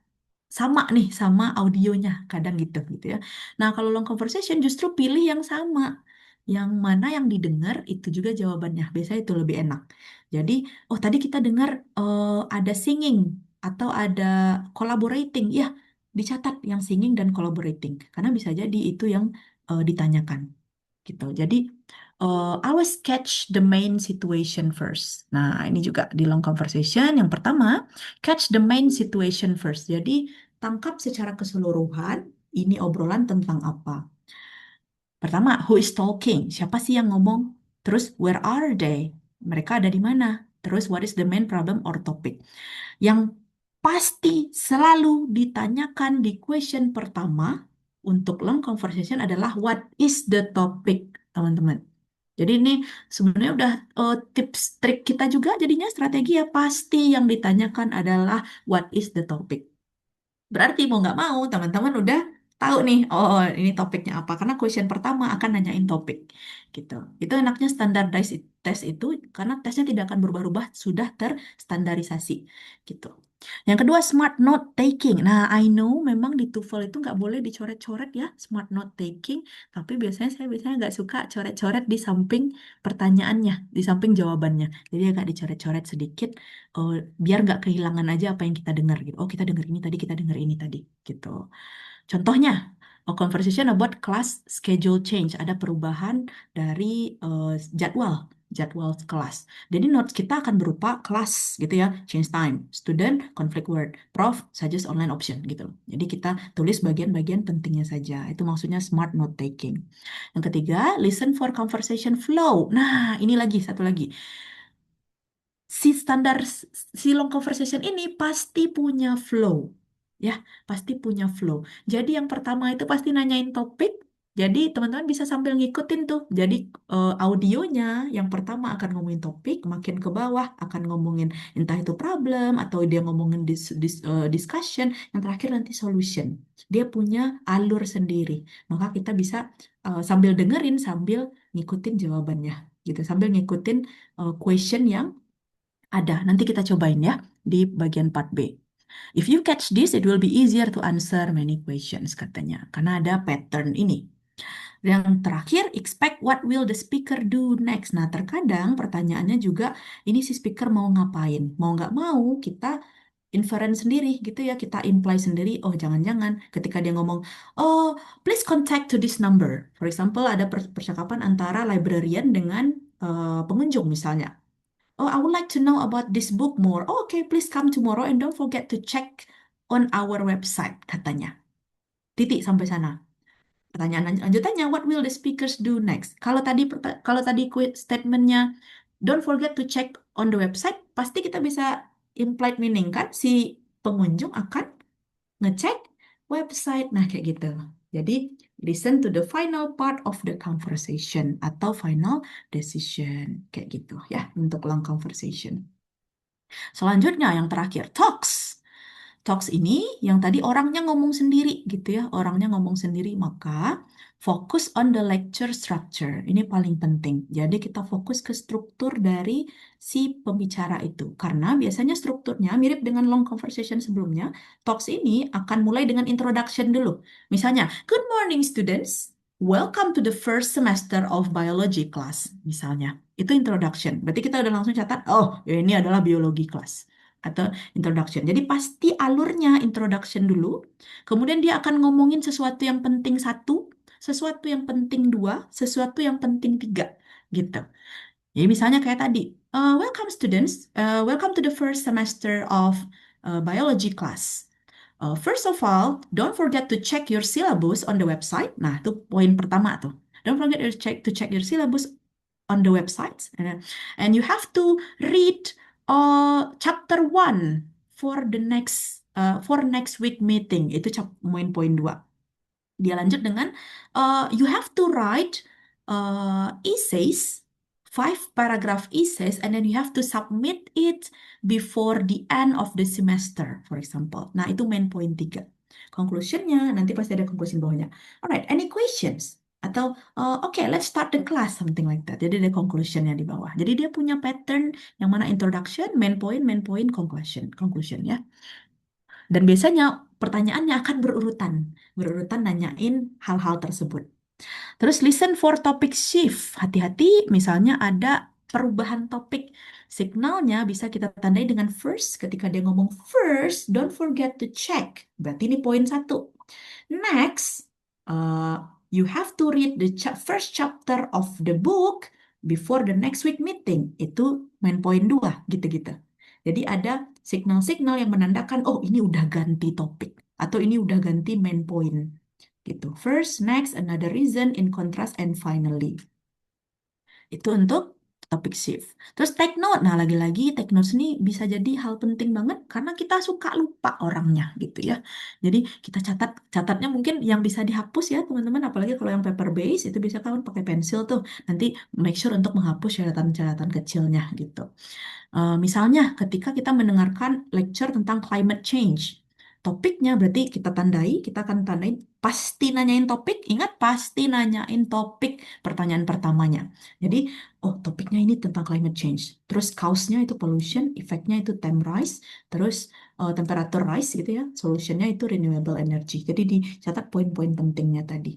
sama nih sama audionya, kadang gitu ya. Nah, kalau long conversation justru pilih yang sama. Yang mana yang didengar itu juga jawabannya. Biasanya itu lebih enak. Jadi, oh tadi kita dengar ada singing atau ada collaborating. Ya, dicatat yang singing dan collaborating. Karena bisa jadi itu yang ditanyakan gitu. Jadi always catch the main situation first. Nah, ini juga di long conversation. Yang pertama, catch the main situation first. Jadi tangkap secara keseluruhan ini obrolan tentang apa. Pertama, who is talking? Siapa sih yang ngomong? Terus, where are they? Mereka ada di mana? Terus, what is the main problem or topic? Yang pasti selalu ditanyakan di question pertama untuk long conversation adalah what is the topic, teman-teman. Jadi ini sebenarnya udah tips trik kita juga jadinya strategi ya pasti yang ditanyakan adalah what is the topic. Berarti mau nggak mau teman-teman udah tahu nih, oh ini topiknya apa. Karena question pertama akan nanyain topik gitu. Itu enaknya standardized test itu karena tesnya tidak akan berubah-ubah, sudah terstandarisasi gitu. Yang kedua smart note taking. Nah, I know memang di TOEFL itu nggak boleh dicoret-coret ya smart note taking. Tapi saya biasanya nggak suka coret-coret di samping pertanyaannya, di samping jawabannya. Jadi agak dicoret-coret sedikit oh, biar nggak kehilangan aja apa yang kita dengar gitu. Oh, kita dengar ini tadi, kita dengar ini tadi gitu. Contohnya, a conversation about class schedule change. Ada perubahan dari jadwal, jadwal kelas. Jadi notes kita akan berupa kelas gitu ya, change time, student, conflict word, prof, suggest online option gitu. Jadi kita tulis bagian-bagian pentingnya saja. Itu maksudnya smart note taking. Yang ketiga, listen for conversation flow. Nah, ini lagi, satu lagi si standar si long conversation ini pasti punya flow ya pasti punya flow jadi yang pertama itu pasti nanyain topik jadi teman-teman bisa sambil ngikutin tuh jadi audionya yang pertama akan ngomongin topik makin ke bawah akan ngomongin entah itu problem atau dia ngomongin discussion yang terakhir nanti solution dia punya alur sendiri maka kita bisa sambil dengerin sambil ngikutin jawabannya gitu sambil ngikutin question yang ada, nanti kita cobain ya di bagian part B. If you catch this, it will be easier to answer many questions, katanya. Karena ada pattern ini. Yang terakhir, expect what will the speaker do next. Nah, terkadang pertanyaannya juga, ini si speaker mau ngapain? Mau nggak mau, kita inference sendiri gitu ya, kita imply sendiri, oh jangan-jangan ketika dia ngomong, oh please contact to this number. For example, ada percakapan antara librarian dengan pengunjung misalnya. Oh, I would like to know about this book more. Oh, okay, please come tomorrow and don't forget to check on our website, katanya. Titik sampai sana. Pertanyaan lanjutannya, what will the speakers do next? Kalau tadi statementnya, don't forget to check on the website, pasti kita bisa implied meaning kan? Si pengunjung akan ngecek website. Nah, kayak gitu. Jadi, listen to the final part of the conversation atau final decision. Kayak gitu ya, untuk long conversation. Selanjutnya yang terakhir, talks. Talks ini yang tadi orangnya ngomong sendiri gitu ya, orangnya ngomong sendiri, maka fokus on the lecture structure. Ini paling penting. Jadi kita fokus ke struktur dari si pembicara itu. Karena biasanya strukturnya mirip dengan long conversation sebelumnya. Talks ini akan mulai dengan introduction dulu. Misalnya, good morning students. Welcome to the first semester of biology class. Misalnya, itu introduction. Berarti kita udah langsung catat, oh ini adalah biologi kelas atau introduction. Jadi pasti alurnya introduction dulu, kemudian dia akan ngomongin sesuatu yang penting satu, sesuatu yang penting dua, sesuatu yang penting tiga, gitu. Jadi misalnya kayak tadi, welcome students, welcome to the first semester of biology class. First of all, don't forget to check your syllabus on the website. Nah, itu poin pertama tuh. Don't forget to check your syllabus on the website. And you have to read chapter 1 for next week meeting. Itu poin 2. Dia lanjut dengan you have to write essays, 5 paragraph essays, and then you have to submit it before the end of the semester, for example. Nah, itu main poin 3. Conclusionnya, nanti pasti ada conclusion bawahnya. Alright, any questions? Atau oke, let's start the class, something like that. Jadi ada conclusionnya di bawah. Jadi dia punya pattern yang mana introduction, main point, conclusion ya. Dan biasanya pertanyaannya akan berurutan nanyain hal-hal tersebut. Terus listen for topic shift. Hati-hati, misalnya ada perubahan topik. Signalnya bisa kita tandai dengan first. Ketika dia ngomong first, don't forget to check. Berarti ini poin satu. Next, you have to read the first chapter of the book before the next week meeting. Itu main poin dua, gitu-gitu. Jadi ada signal-signal yang menandakan, oh ini udah ganti topik. Atau ini udah ganti main point gitu. First, next, another reason, in contrast, and finally. Itu untuk topik shift. Terus take note. Nah, lagi-lagi take notes ini bisa jadi hal penting banget karena kita suka lupa orangnya gitu ya. Jadi kita catatnya mungkin yang bisa dihapus ya teman-teman. Apalagi kalau yang paper base itu bisa kan pakai pensil tuh. Nanti make sure untuk menghapus catatan-catatan kecilnya gitu. Misalnya ketika kita mendengarkan lecture tentang climate change, topiknya berarti kita akan tandain pasti nanyain topik, ingat pasti nanyain topik pertanyaan pertamanya. Jadi, oh topiknya ini tentang climate change, terus cause-nya itu pollution, efeknya itu time rise, terus temperature rise gitu ya, solutionnya itu renewable energy. Jadi dicatat poin-poin pentingnya tadi.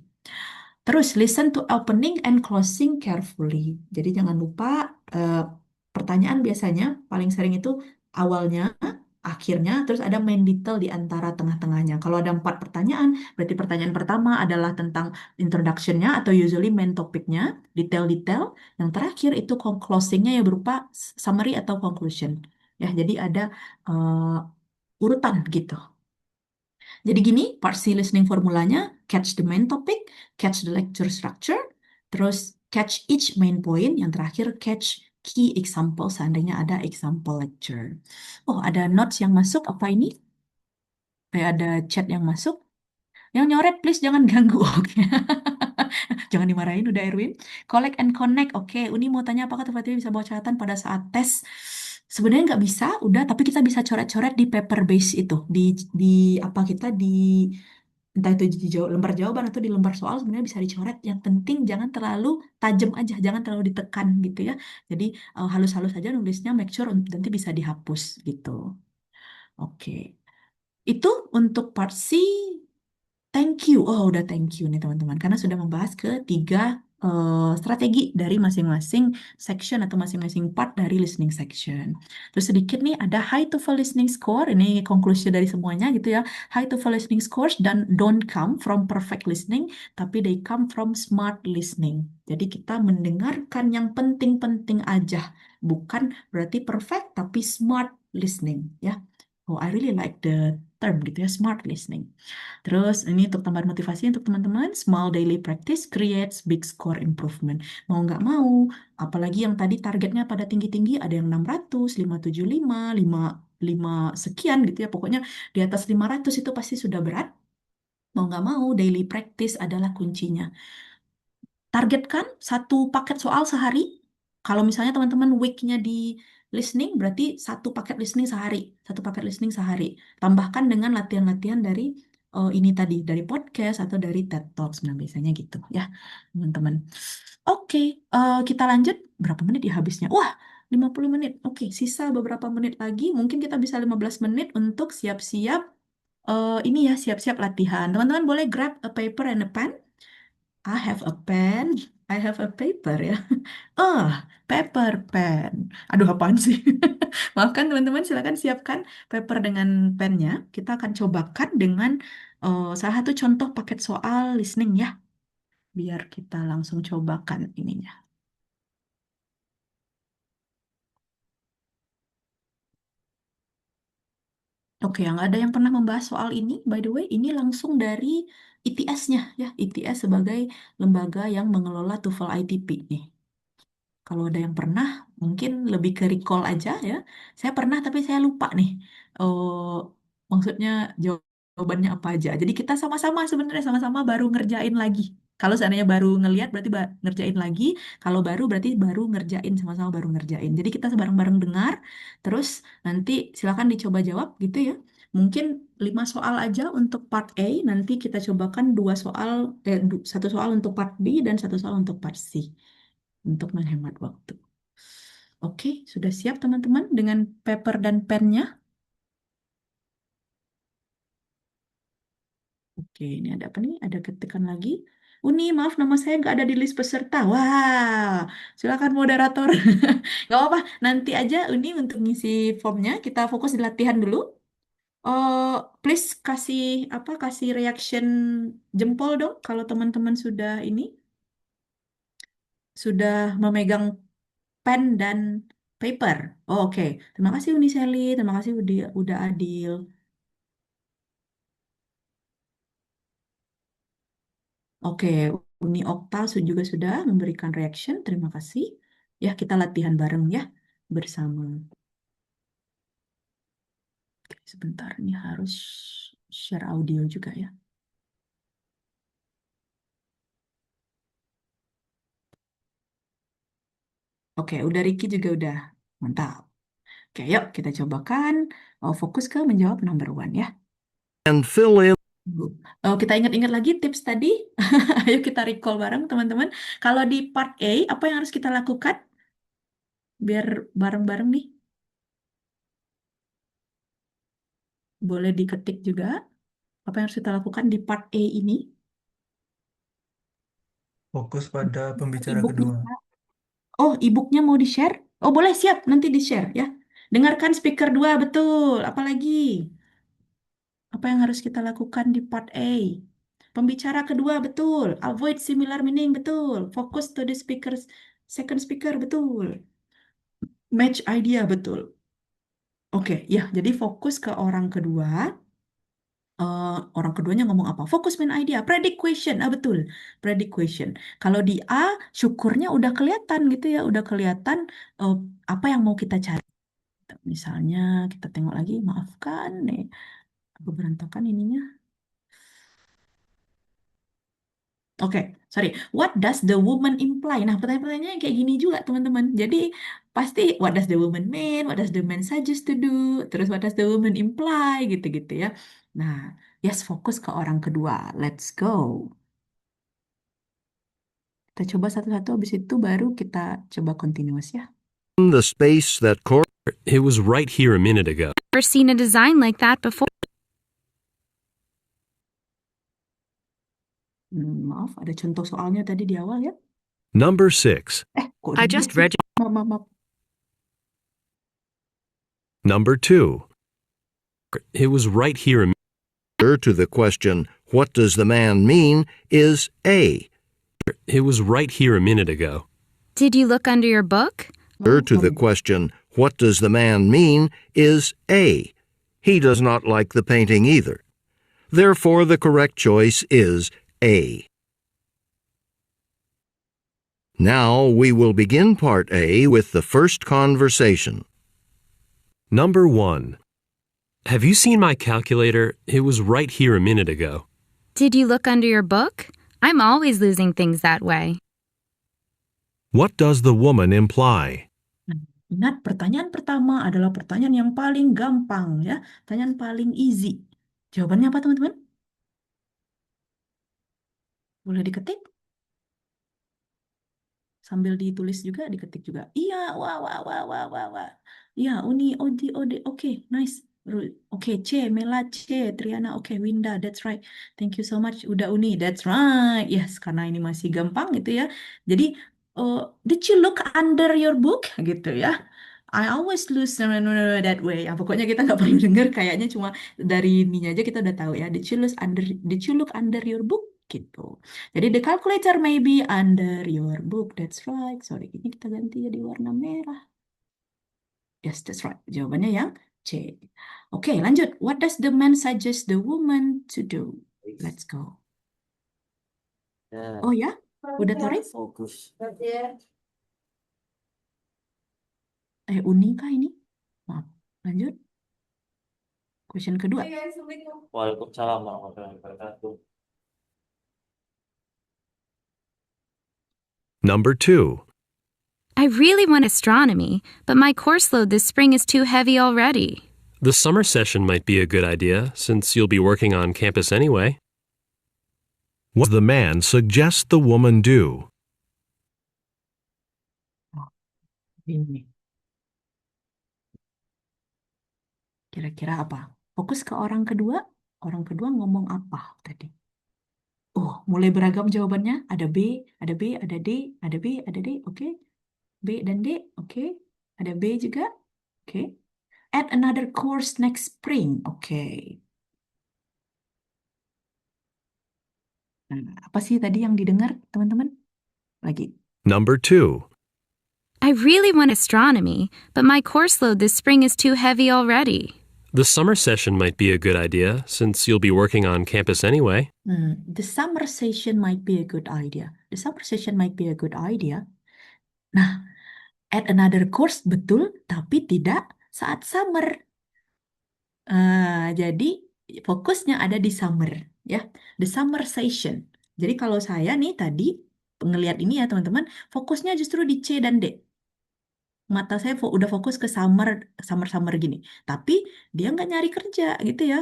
Terus listen to opening and closing carefully. Jadi jangan lupa pertanyaan biasanya paling sering itu awalnya, akhirnya, terus ada main detail di antara tengah-tengahnya. Kalau ada 4 pertanyaan, berarti pertanyaan pertama adalah tentang introduction-nya atau usually main topiknya, detail-detail. Yang terakhir itu closing-nya ya berupa summary atau conclusion. Ya, jadi ada urutan gitu. Jadi gini, part C listening formulanya, catch the main topic, catch the lecture structure, terus catch each main point, yang terakhir catch key example seandainya ada example lecture. Oh, ada notes yang masuk, apa ini? Kayak ada chat yang masuk. Yang nyoret please jangan ganggu, oke. Jangan dimarahin udah Erwin. Collect and connect, oke. Uni mau tanya apakah tiba-tiba bisa bawa catatan pada saat tes? Sebenarnya nggak bisa, udah. Tapi kita bisa coret-coret di paper base itu, di apa kita di entah itu di lembar jawaban atau di lembar soal sebenarnya bisa dicoret. Yang penting jangan terlalu tajam aja, jangan terlalu ditekan gitu ya. Jadi halus-halus aja nulisnya, make sure nanti bisa dihapus gitu. Oke. Itu untuk part C. Thank you. Oh, udah thank you nih teman-teman. Karena sudah membahas ketiga strategi dari masing-masing section atau masing-masing part dari listening section. Terus sedikit nih ada high TOEFL listening score. Ini konklusi dari semuanya gitu ya. High TOEFL listening scores dan don't come from perfect listening, tapi they come from smart listening. Jadi kita mendengarkan yang penting-penting aja. Bukan berarti perfect, tapi smart listening ya. Oh, I really like the term gitu ya, smart listening. Terus ini untuk tambahan motivasi untuk teman-teman, small daily practice creates big score improvement. Mau nggak mau, apalagi yang tadi targetnya pada tinggi-tinggi, ada yang 600, 575, 5 sekian gitu ya. Pokoknya di atas 500 itu pasti sudah berat. Mau nggak mau, daily practice adalah kuncinya. Targetkan 1 paket soal sehari. Kalau misalnya teman-teman weeknya di listening, berarti 1 paket listening sehari. 1 paket listening sehari. Tambahkan dengan latihan-latihan dari ini tadi, dari podcast atau dari TED Talks. Nah, biasanya gitu ya, teman-teman. Oke, kita lanjut. Berapa menit ya habisnya? Wah, 50 menit. Oke, sisa beberapa menit lagi. Mungkin kita bisa 15 menit untuk siap-siap ini ya, siap-siap latihan. Teman-teman boleh grab a paper and a pen. I have a pen, I have a paper ya. Oh, paper pen. Aduh, apaan sih? Maafkan teman-teman, silakan siapkan paper dengan pennya. Kita akan cobakan dengan salah satu contoh paket soal listening ya. Biar kita langsung cobakan ininya. Oke, yang ada yang pernah membahas soal ini, by the way, ini langsung dari ITS-nya ya. ITS sebagai lembaga yang mengelola TOEFL ITP nih. Kalau ada yang pernah, mungkin lebih ke recall aja ya. Saya pernah tapi saya lupa nih. Oh, maksudnya jawabannya apa aja. Jadi kita sama-sama sebenarnya sama-sama baru ngerjain lagi. Kalau seandainya baru ngelihat berarti ngerjain lagi. Kalau baru berarti baru ngerjain sama-sama baru ngerjain. Jadi kita bareng-bareng dengar. Terus nanti silakan dicoba jawab gitu ya. Mungkin 5 soal aja untuk part A, nanti kita cobakan 1 soal untuk part B dan 1 soal untuk part C, untuk menghemat waktu. Oke, sudah siap teman-teman dengan paper dan pennya? Oke, ini ada apa nih? Ada ketikan lagi. Uni, maaf nama saya nggak ada di list peserta. Wah, silakan moderator. Nggak apa-apa, nanti aja Uni untuk ngisi formnya. Kita fokus di latihan dulu. Oh, please kasih reaction jempol dong kalau teman-teman sudah memegang pen dan paper. Oh, oke. Terima kasih Uni Sally, terima kasih udah adil. Oke, Uni Okta juga sudah memberikan reaction. Terima kasih. Ya, kita latihan bareng ya bersama. Oke, sebentar, ini harus share audio juga ya. Oke, udah Ricky juga udah. Mantap. Oke, yuk kita cobakan fokus ke menjawab number one ya. And fill in. Oh, kita ingat-ingat lagi tips tadi. Ayo kita recall bareng teman-teman. Kalau di part A, apa yang harus kita lakukan? Biar bareng-bareng nih. Boleh diketik juga. Apa yang harus kita lakukan di part A ini? Fokus pada pembicara E-booknya. kedua. Oh, e-booknya mau di-share? Oh, boleh, siap. Nanti di-share ya. Dengarkan speaker 2, betul. Apalagi? Apa yang harus kita lakukan di part A? Pembicara kedua, betul. Avoid similar meaning, betul. Fokus to the second speaker, betul. Match idea, betul. Oke, ya. Jadi fokus ke orang kedua. Orang keduanya ngomong apa? Fokus main idea. Predict question. Ah, betul. Predict question. Kalau di A, syukurnya udah kelihatan gitu ya. Udah kelihatan eh, apa yang mau kita cari. Misalnya kita tengok lagi, maafkan nih, aku berantakan ininya. Oke, sorry. What does the woman imply? Nah, pertanyaan-pertanyaannya kayak gini juga, teman-teman. Jadi, pasti what does the woman mean? What does the man suggest to do? Terus what does the woman imply? Gitu-gitu ya. Nah, yes, fokus ke orang kedua. Let's go. Kita coba satu-satu, habis itu baru kita coba continuous ya. The space that It was right here a minute ago. Never seen a design like that before. Maaf, ada contoh soalnya tadi di awal ya. Number 6. Kok I ribet just sih? read. Maaf. Number 2. It was right here a to the question, what does the man mean, is A. It was right here a minute ago. Did you look under your book? To the question, what does the man mean, is A. He does not like the painting either. Therefore, the correct choice is A. Now we will begin part A with the first conversation. Number 1. Have you seen my calculator? It was right here a minute ago. Did you look under your book? I'm always losing things that way. What does the woman imply? Ingat, pertanyaan pertama adalah pertanyaan yang paling gampang ya. Pertanyaan paling easy. Jawabannya apa teman-teman? Boleh diketik? Sambil ditulis juga, diketik juga. Iya, wah. Iya, Uni, Ode, oke, nice. Oke, Mela, Triana, oke, Winda, that's right. Thank you so much, udah Uni, that's right. Yes, karena ini masih gampang gitu ya. Jadi, did you look under your book? Gitu ya. I always lose that way. Ya, pokoknya kita nggak perlu dengar, kayaknya cuma dari ininya aja kita udah tahu ya. Did you look under your book? Gitu. Jadi the calculator may be under your book. That's right. Sorry, ini kita ganti jadi warna merah. Yes, that's right. Jawabannya yang C. Oke, lanjut. What does the man suggest the woman to do? Let's go. Nah, Oh ya? Udah Tori? fokus. Uni kah ini? Maaf. Lanjut. Question kedua. Waalaikumsalam warahmatullahi wabarakatuh. Number 2. I really want astronomy, but my course load this spring is too heavy already. The summer session might be a good idea since you'll be working on campus anyway. What does the man suggest the woman do? Ini. Kira-kira apa? Fokus ke orang kedua. Orang kedua ngomong apa tadi? Oh, mulai beragam jawabannya. Ada B, ada B, ada D, ada B, ada D. Oke. B dan D. Oke. Ada B juga. Oke. Add another course next spring. Oke. Nah, apa sih tadi yang didengar, teman-teman? Lagi. Number 2. I really want astronomy, but my course load this spring is too heavy already. The summer session might be a good idea since you'll be working on campus anyway. The summer session might be a good idea. The summer session might be a good idea. Nah, add another course betul, tapi tidak saat summer. Jadi fokusnya ada di summer, ya. The summer session. Jadi kalau saya nih tadi ngelihat ini ya teman-teman, fokusnya justru di C dan D. Mata saya udah fokus ke summer gini. Tapi dia nggak nyari kerja gitu ya.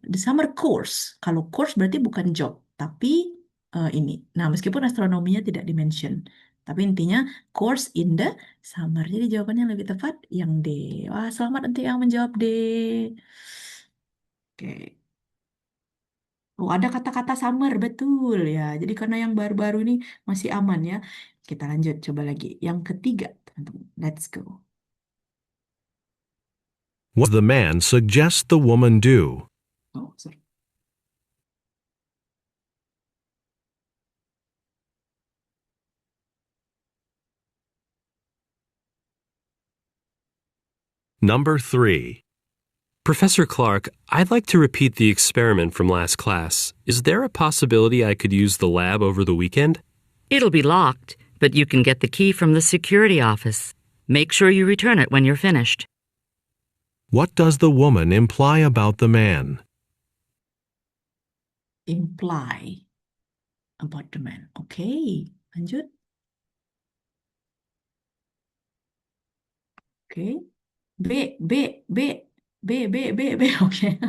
The summer course. Kalau course berarti bukan job, tapi ini. Nah, meskipun astronominya tidak dimention. Tapi intinya course in the summer. Jadi jawabannya lebih tepat yang D. Wah, selamat untuk yang menjawab D. Oke. Oh, ada kata-kata summer, betul ya. Jadi karena yang baru-baru ini masih aman ya. Kita lanjut, coba lagi. Yang ketiga, teman-teman. Let's go. What does the man suggest the woman do? Oh, sorry. Number 3. Professor Clark, I'd like to repeat the experiment from last class. Is there a possibility I could use the lab over the weekend? It'll be locked, but you can get the key from the security office. Make sure you return it when you're finished. What does the woman imply about the man? Imply about the man. Oke, lanjut. Oke. B, B, B, B, B, B, B. Oke.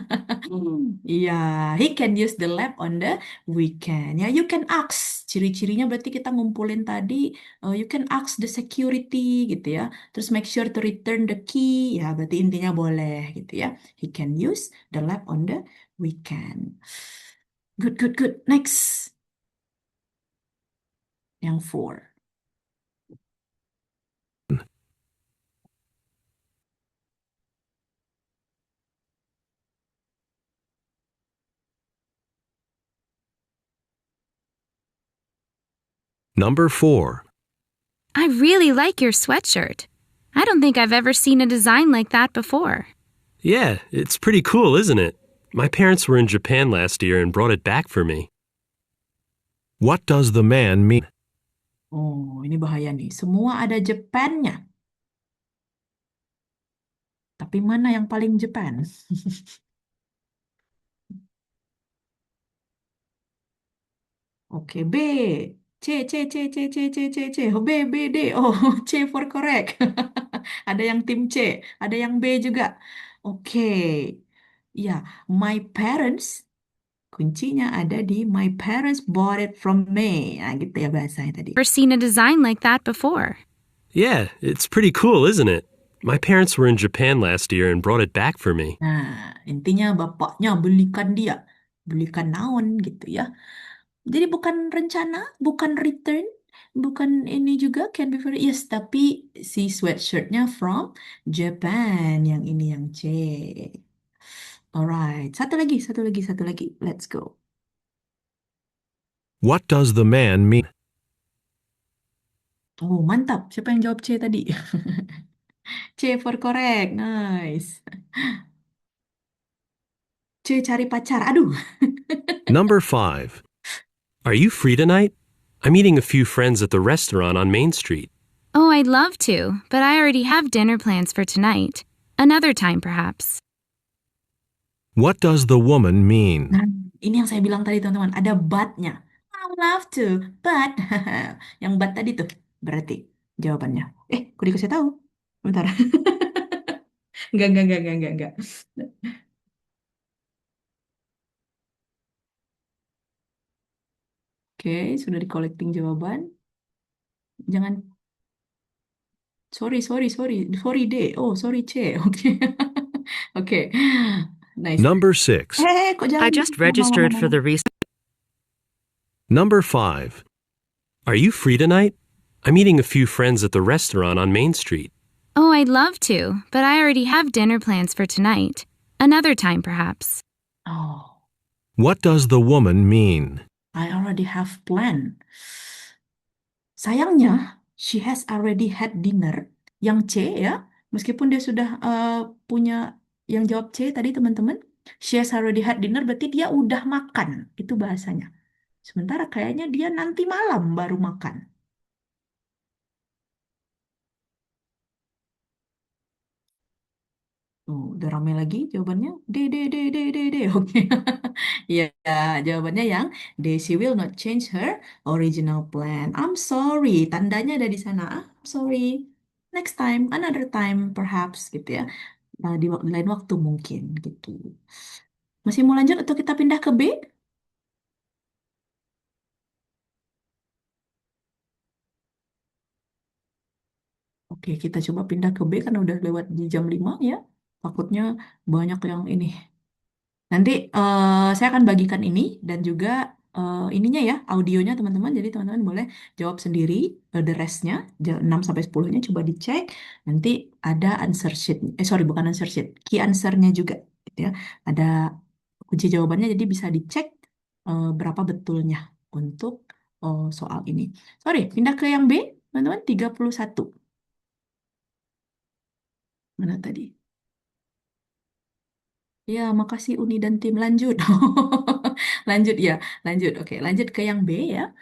Iya, he can use the lab on the weekend. Ya, you can ask. Ciri-cirinya berarti kita ngumpulin tadi. You can ask the security gitu ya. Terus make sure to return the key. Ya, berarti intinya boleh gitu ya. He can use the lab on the weekend. Good, good, good. Next. Yang 4. Number 4. I really like your sweatshirt. I don't think I've ever seen a design like that before. Yeah, it's pretty cool, isn't it? My parents were in Japan last year and brought it back for me. What does the man mean? Oh, ini bahaya nih. Semua ada Japan-nya. Tapi mana yang paling Japan? Oke, B. C, C, C, C, C, C, C, C. Oh, B, B, D. Oh, C for correct. Ada yang tim C, ada yang B juga. Oke. Ya, my parents. Kuncinya ada di my parents bought it from me. Nah, gitu ya bahasanya tadi. Never seen a design like that before. Yeah, it's pretty cool, isn't it? My parents were in Japan last year and brought it back for me. Nah, intinya bapaknya belikan dia. Belikan naon gitu ya. Jadi bukan rencana, bukan return, bukan ini juga can be very yes, tapi si sweatshirtnya from Japan. Yang ini yang C. Alright, satu lagi, satu lagi, satu lagi. Let's go. What does the man mean? Oh, mantap. Siapa yang jawab C tadi? C for correct. Nice. C cari pacar. Aduh. Number 5. Are you free tonight? I'm meeting a few friends at the restaurant on Main Street. Oh, I'd love to, but I already have dinner plans for tonight. Another time, perhaps. What does the woman mean? Nah, ini yang saya bilang tadi teman-teman. Ada but-nya. I would love to, but. Yang but tadi tuh. Berarti jawabannya. Kok dikasih tahu? Bentar. Enggak. Oke, sudah di collecting jawaban. Jangan, sorry D. Oh, sorry C. Oke, oke, nice. Number 6. Kok I jalan? just Mama. registered for the Number 5. Are you free tonight? I'm meeting a few friends at the restaurant on Main Street. Oh, I'd love to, but I already have dinner plans for tonight. Another time, perhaps. Oh, What does the woman mean? I already have plan. Sayangnya, she has already had dinner. Yang C ya, meskipun dia sudah punya yang jawab C tadi teman-teman, she has already had dinner berarti dia udah makan. Itu bahasanya. Sementara kayaknya dia nanti malam baru makan. Udah rame lagi jawabannya. D. Oke. Ya, jawabannya yang D. She will not change her original plan. I'm sorry. Tandanya ada di sana. I'm sorry. Next time, another time, perhaps gitu ya. Nah, di lain waktu mungkin gitu. Masih mau lanjut atau kita pindah ke B? Oke, kita coba pindah ke B karena udah lewat di jam 5 ya. Takutnya banyak yang ini. Nanti saya akan bagikan ini dan juga ininya ya, audionya teman-teman. Jadi teman-teman boleh jawab sendiri the rest-nya, 6 sampai 10-nya coba dicek. Nanti ada answer sheet. Sorry, bukan answer sheet. Key answer-nya juga gitu ya. Ada kunci jawabannya jadi bisa dicek berapa betulnya untuk soal ini. Sorry, pindah ke yang B, teman-teman, 31. Mana tadi? Ya, makasih Uni dan tim. Lanjut. Lanjut ya, lanjut. Oke, lanjut ke yang B ya.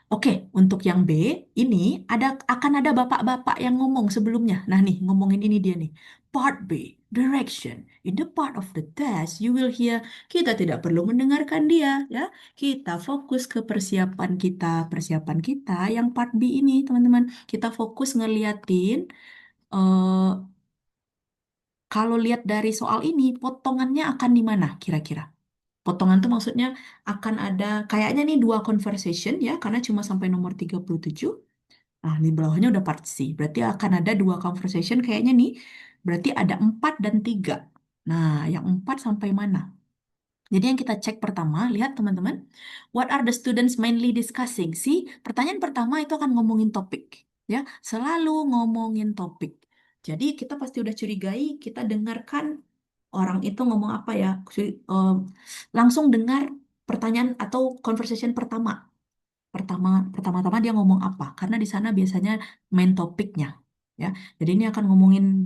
Oke, untuk yang B ini akan ada bapak-bapak yang ngomong sebelumnya. Nah nih, ngomongin ini dia nih. Part B, direction. In the part of the test, you will hear. Kita tidak perlu mendengarkan dia ya. Kita fokus ke persiapan kita yang part B ini, teman-teman. Kita fokus ngeliatin eh kalau lihat dari soal ini, potongannya akan di mana kira-kira? Potongan tuh maksudnya akan ada kayaknya nih dua conversation ya karena cuma sampai nomor 37. Nah, di bawahnya udah part C. Berarti akan ada dua conversation kayaknya nih. Berarti ada 4 dan 3. Nah, yang 4 sampai mana? Jadi yang kita cek pertama, lihat teman-teman. What are the students mainly discussing? Pertanyaan pertama itu akan ngomongin topik. Ya, selalu ngomongin topik. Jadi kita pasti udah curigai, kita dengarkan orang itu ngomong apa ya. Langsung dengar pertanyaan atau conversation pertama. Pertama-tama dia ngomong apa? Karena di sana biasanya main topiknya. Ya, jadi ini akan ngomongin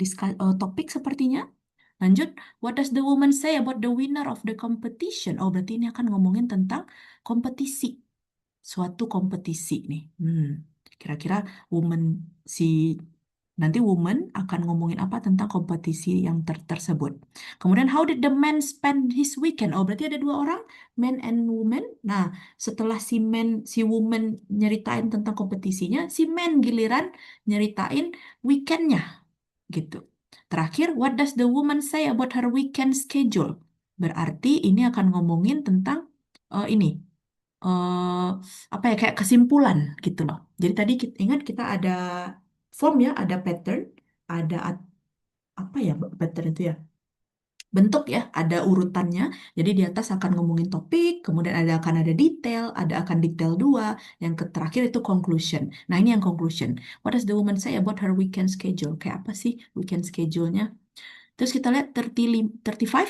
topik sepertinya. Lanjut, what does the woman say about the winner of the competition? Oh, berarti ini akan ngomongin tentang kompetisi. Suatu kompetisi nih. Kira-kira woman si nanti woman akan ngomongin apa tentang kompetisi yang tersebut. Kemudian, how did the man spend his weekend? Oh, berarti ada dua orang, man and woman. Nah, setelah si woman nyeritain tentang kompetisinya, si man giliran nyeritain weekendnya gitu. Terakhir, what does the woman say about her weekend schedule? Berarti ini akan ngomongin tentang ini eh apa ya kayak kesimpulan gitu loh. Jadi tadi kita ingat kita ada form ya, ada pattern, ada apa ya pattern itu ya? Bentuk ya, ada urutannya. Jadi di atas akan ngomongin topik, kemudian akan ada detail, akan detail 2, yang terakhir itu conclusion. Nah, ini yang conclusion. What does the woman say about her weekend schedule? Kayak apa sih weekend schedule-nya? Terus kita lihat 35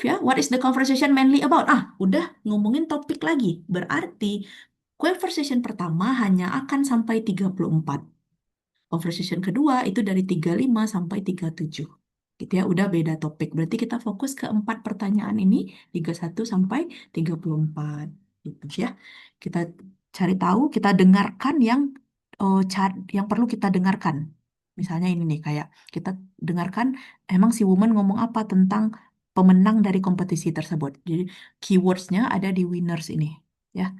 ya. What is the conversation mainly about? Udah ngomongin topik lagi. Berarti conversation pertama hanya akan sampai 34. Conversation kedua itu dari 35 sampai 37. Gitu ya, udah beda topik. Berarti kita fokus ke 4 pertanyaan ini, 31 sampai 34. Gitu ya. Kita cari tahu, kita dengarkan yang perlu kita dengarkan. Misalnya ini nih, kayak kita dengarkan emang si woman ngomong apa tentang pemenang dari kompetisi tersebut. Jadi keywordsnya ada di winners ini. Ya,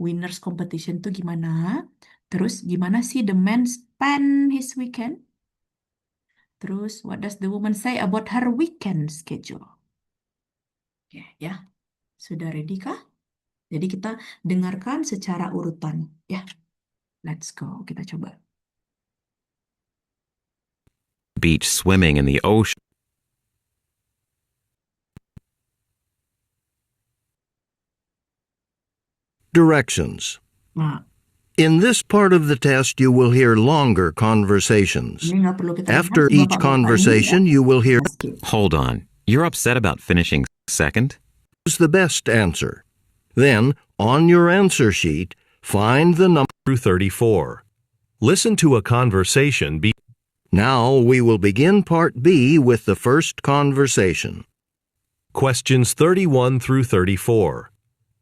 winners competition tuh gimana? Terus gimana sih the man spend his weekend? Terus, what does the woman say about her weekend schedule? Oke, ya. Sudah ready kah? Jadi kita dengarkan secara urutan. Ya, let's go. Kita coba. Beach swimming in the ocean. Directions. Nah, In this part of the test, you will hear longer conversations. ini nggak perlu kita After lihat, each Bapak-bapak conversation, ini you will hear ya. Skip. Hold on. You're upset about finishing second? the best answer. Then, on your answer sheet, find the number. Through 34. Listen to a conversation. Now we will begin Part B with the first conversation. Questions 31 through 34.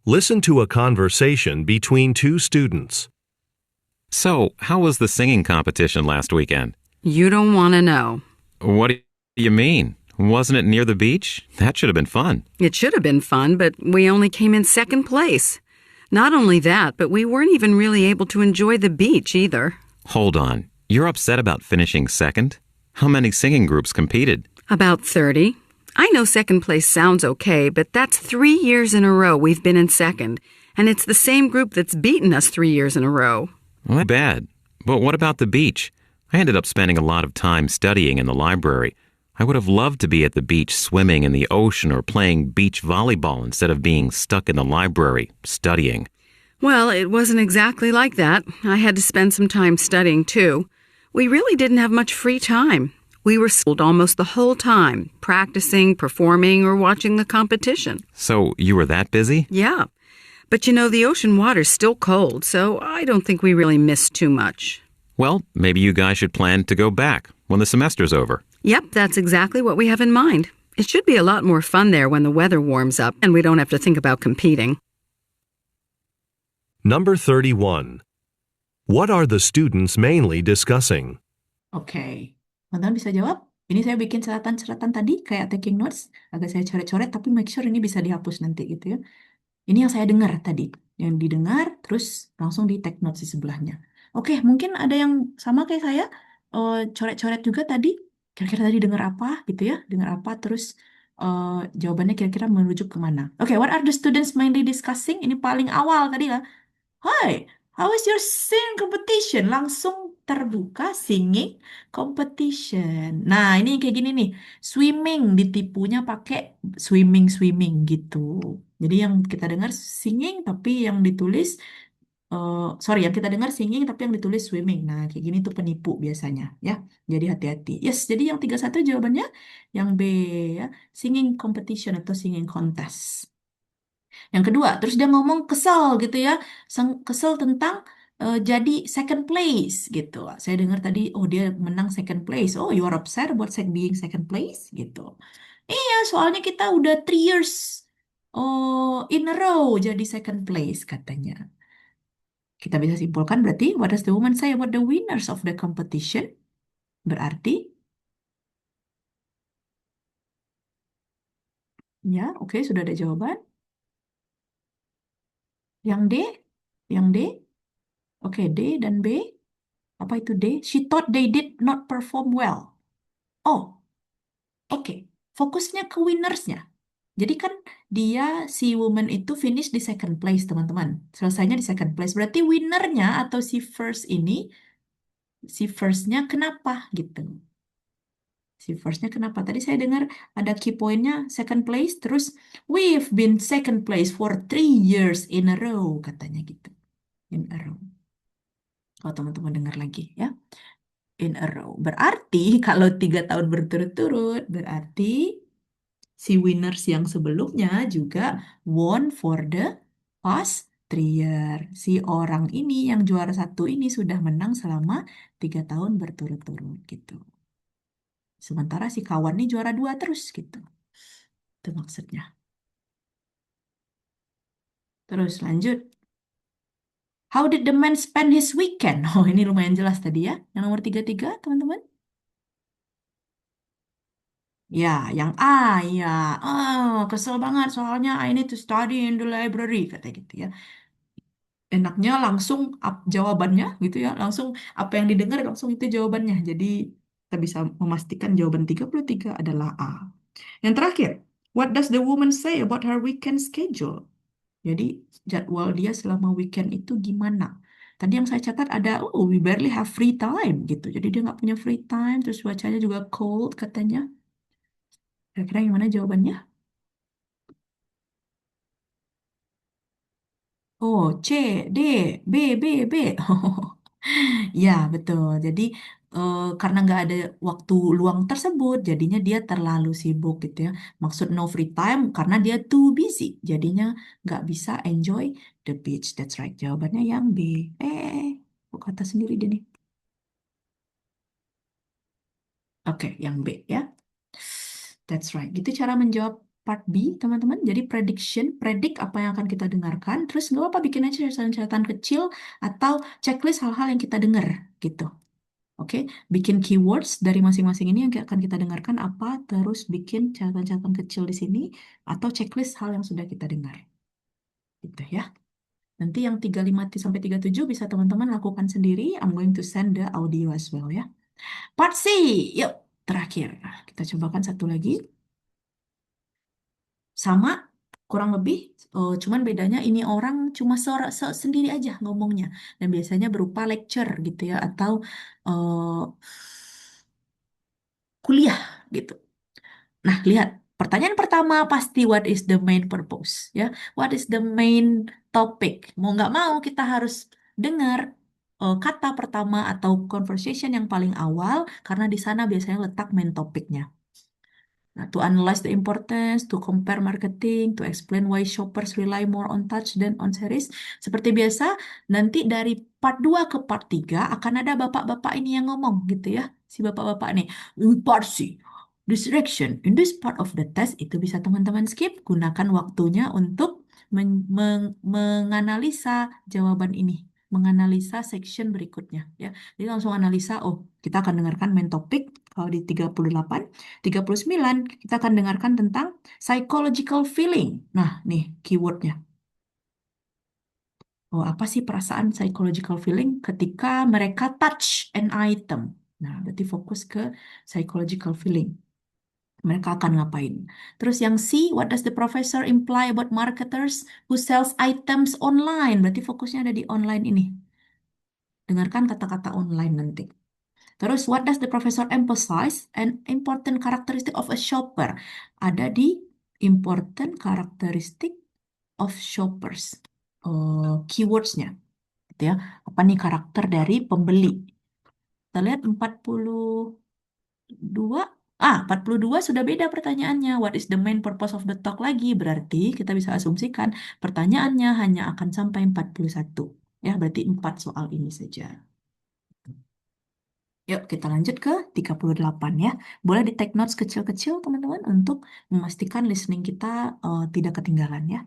Listen to a conversation between two students. So, how was the singing competition last weekend? You don't want to know. What do you mean? Wasn't it near the beach? That should have been fun. It should have been fun, but we only came in second place. Not only that, but we weren't even really able to enjoy the beach either. Hold on. You're upset about finishing second? How many singing groups competed? About 30. I know second place sounds okay, but that's 3 years in a row we've been in second, and it's the same group that's beaten us 3 years in a row. Well, that's bad. But what about the beach? I ended up spending a lot of time studying in the library. I would have loved to be at the beach swimming in the ocean or playing beach volleyball instead of being stuck in the library studying. Well, it wasn't exactly like that. I had to spend some time studying, too. We really didn't have much free time. We were schooled almost the whole time, practicing, performing, or watching the competition. So you were that busy? Yeah. But you know, the ocean water's still cold, so I don't think we really missed too much. Well, maybe you guys should plan to go back when the semester's over. Yep, that's exactly what we have in mind. It should be a lot more fun there when the weather warms up and we don't have to think about competing. Number 31. What are the students mainly discussing? Oke, teman-teman bisa jawab? Ini saya bikin catatan-catatan tadi kayak taking notes, agak saya coret-coret, tapi make sure ini bisa dihapus nanti gitu ya. Ini yang saya dengar tadi, yang didengar, terus langsung di take notes di sebelahnya. Oke, mungkin ada yang sama kayak saya, coret-coret juga tadi. Kira-kira tadi dengar apa gitu ya, dengar apa, terus jawabannya kira-kira merujuk kemana. Oke, what are the students mainly discussing? Ini paling awal tadi lah. Hi, how is your singing competition? Langsung terbuka singing competition. Nah, ini kayak gini nih. Swimming ditipunya pakai swimming gitu. Jadi yang kita dengar singing tapi yang ditulis yang kita dengar singing tapi yang ditulis swimming. Nah, kayak gini tuh penipu biasanya ya. Jadi hati-hati. Yes, jadi yang 31 jawabannya yang B ya, singing competition atau singing contest. Yang kedua, terus dia ngomong kesel gitu ya, kesel tentang jadi second place gitu. Saya dengar tadi, oh dia menang second place. Oh, you are upset about being second place gitu. Iya, soalnya kita udah 3 years in a row jadi second place katanya. Kita bisa simpulkan berarti, what does the woman say about the winners of the competition? Berarti, ya, oke, sudah ada jawaban. Yang D, yang D, oke, D dan B. Apa itu D? She thought they did not perform well. Oh, oke. Fokusnya ke winnersnya. Jadi kan dia, si woman itu finish di second place, teman-teman. Selesainya di second place. Berarti winnernya atau si first ini, si firstnya kenapa gitu. Si firstnya kenapa? Tadi saya dengar ada key pointnya second place, terus we've been second place for 3 years in a row, katanya gitu. In a row. Kalau teman-teman dengar lagi ya. In a row. Berarti kalau 3 tahun berturut-turut, berarti si winners yang sebelumnya juga won for the past 3 year. Si orang ini yang juara 1 ini sudah menang selama 3 tahun berturut-turut gitu. Sementara si kawan ini juara 2 terus gitu. Itu maksudnya. Terus lanjut. How did the man spend his weekend? Oh, ini lumayan jelas tadi ya. Yang nomor 33, teman-teman. Ya, yang A, ya. Kesel banget soalnya I need to study in the library, kata gitu ya. Enaknya langsung jawabannya gitu ya. Langsung apa yang didengar langsung itu jawabannya. Jadi Kita bisa memastikan jawaban 33 adalah A. Yang terakhir, what does the woman say about her weekend schedule? Jadi jadwal dia selama weekend itu gimana? Tadi yang saya catat ada, oh we barely have free time gitu. Jadi dia nggak punya free time, terus cuacanya juga cold katanya. Kira-kira gimana jawabannya? Oh, C, D, B, B, B. Ya, betul. Jadi karena nggak ada waktu luang tersebut, jadinya dia terlalu sibuk gitu ya. Maksud no free time karena dia too busy. Jadinya nggak bisa enjoy the beach. That's right. Jawabannya yang B. Aku kata sendiri deh nih. Oke, yang B ya. That's right. Gitu cara menjawab part B, teman-teman. Jadi prediction, predik apa yang akan kita dengarkan. Terus nggak apa bikin aja catatan-catatan kecil atau checklist hal-hal yang kita dengar gitu. Oke, bikin keywords dari masing-masing ini yang akan kita dengarkan apa, terus bikin catatan-catatan kecil di sini atau checklist hal yang sudah kita dengar. Gitu ya. Nanti yang 35 sampai 37 bisa teman-teman lakukan sendiri. I'm going to send the audio as well ya. Part C, yuk terakhir. Kita cobakan satu lagi. Sama, kurang lebih, cuman bedanya ini orang cuma sendiri aja ngomongnya. Dan biasanya berupa lecture gitu ya, atau kuliah gitu. Nah, lihat. Pertanyaan pertama pasti what is the main purpose ya? What is the main topic? Mau nggak mau kita harus dengar kata pertama atau conversation yang paling awal karena di sana biasanya letak main topiknya. Nah, to analyze the importance, to compare marketing, to explain why shoppers rely more on touch than on series. Seperti biasa, nanti dari part 2 ke part 3 akan ada bapak-bapak ini yang ngomong gitu ya. Si bapak-bapak nih, part C. Distraction. In this part of the test, itu bisa teman-teman skip. Gunakan waktunya untuk menganalisa jawaban ini. Menganalisa section berikutnya. Ya. Jadi langsung analisa, oh kita akan dengarkan main topik. Kalau di 38, 39 kita akan dengarkan tentang psychological feeling. Nah, nih keywordnya. Oh, apa sih perasaan psychological feeling ketika mereka touch an item? Nah, berarti fokus ke psychological feeling. Mereka akan ngapain? Terus yang C, what does the professor imply about marketers who sells items online? Berarti fokusnya ada di online ini. Dengarkan kata-kata online nanti. Terus, what does the professor emphasize? An important characteristic of a shopper. Ada di important characteristic of shoppers. Keywordsnya. Gitu ya. Apa nih karakter dari pembeli? Kita lihat 42. 42 sudah beda pertanyaannya. What is the main purpose of the talk lagi? Berarti kita bisa asumsikan pertanyaannya hanya akan sampai 41. Ya, berarti 4 soal ini saja. Yuk, kita lanjut ke 38 ya. Boleh di take notes kecil-kecil, teman-teman, untuk memastikan listening kita tidak ketinggalan ya.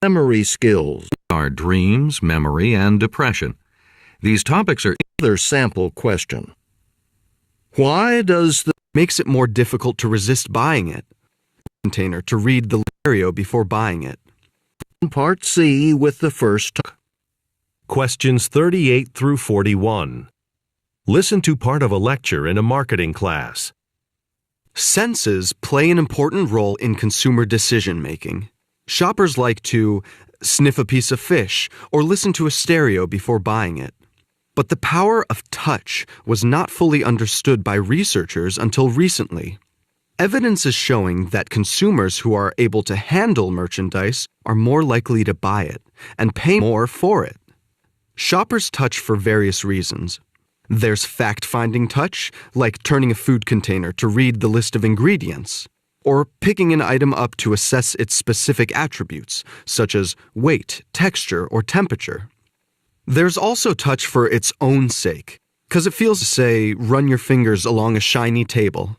Memory skills Are dreams, memory, and depression. These topics are Another sample question. Why does the Makes it more difficult to resist buying it. Container to read the scenario before buying it. part C with the first Questions 38 through 41. Listen to part of a lecture in a marketing class. Senses play an important role in consumer decision making. Shoppers like to sniff a piece of fish or listen to a stereo before buying it. But the power of touch was not fully understood by researchers until recently. Evidence is showing that consumers who are able to handle merchandise are more likely to buy it and pay more for it. Shoppers touch for various reasons. There's fact-finding touch, like turning a food container to read the list of ingredients, or picking an item up to assess its specific attributes, such as weight, texture, or temperature. There's also touch for its own sake, because it feels to say, run your fingers along a shiny table.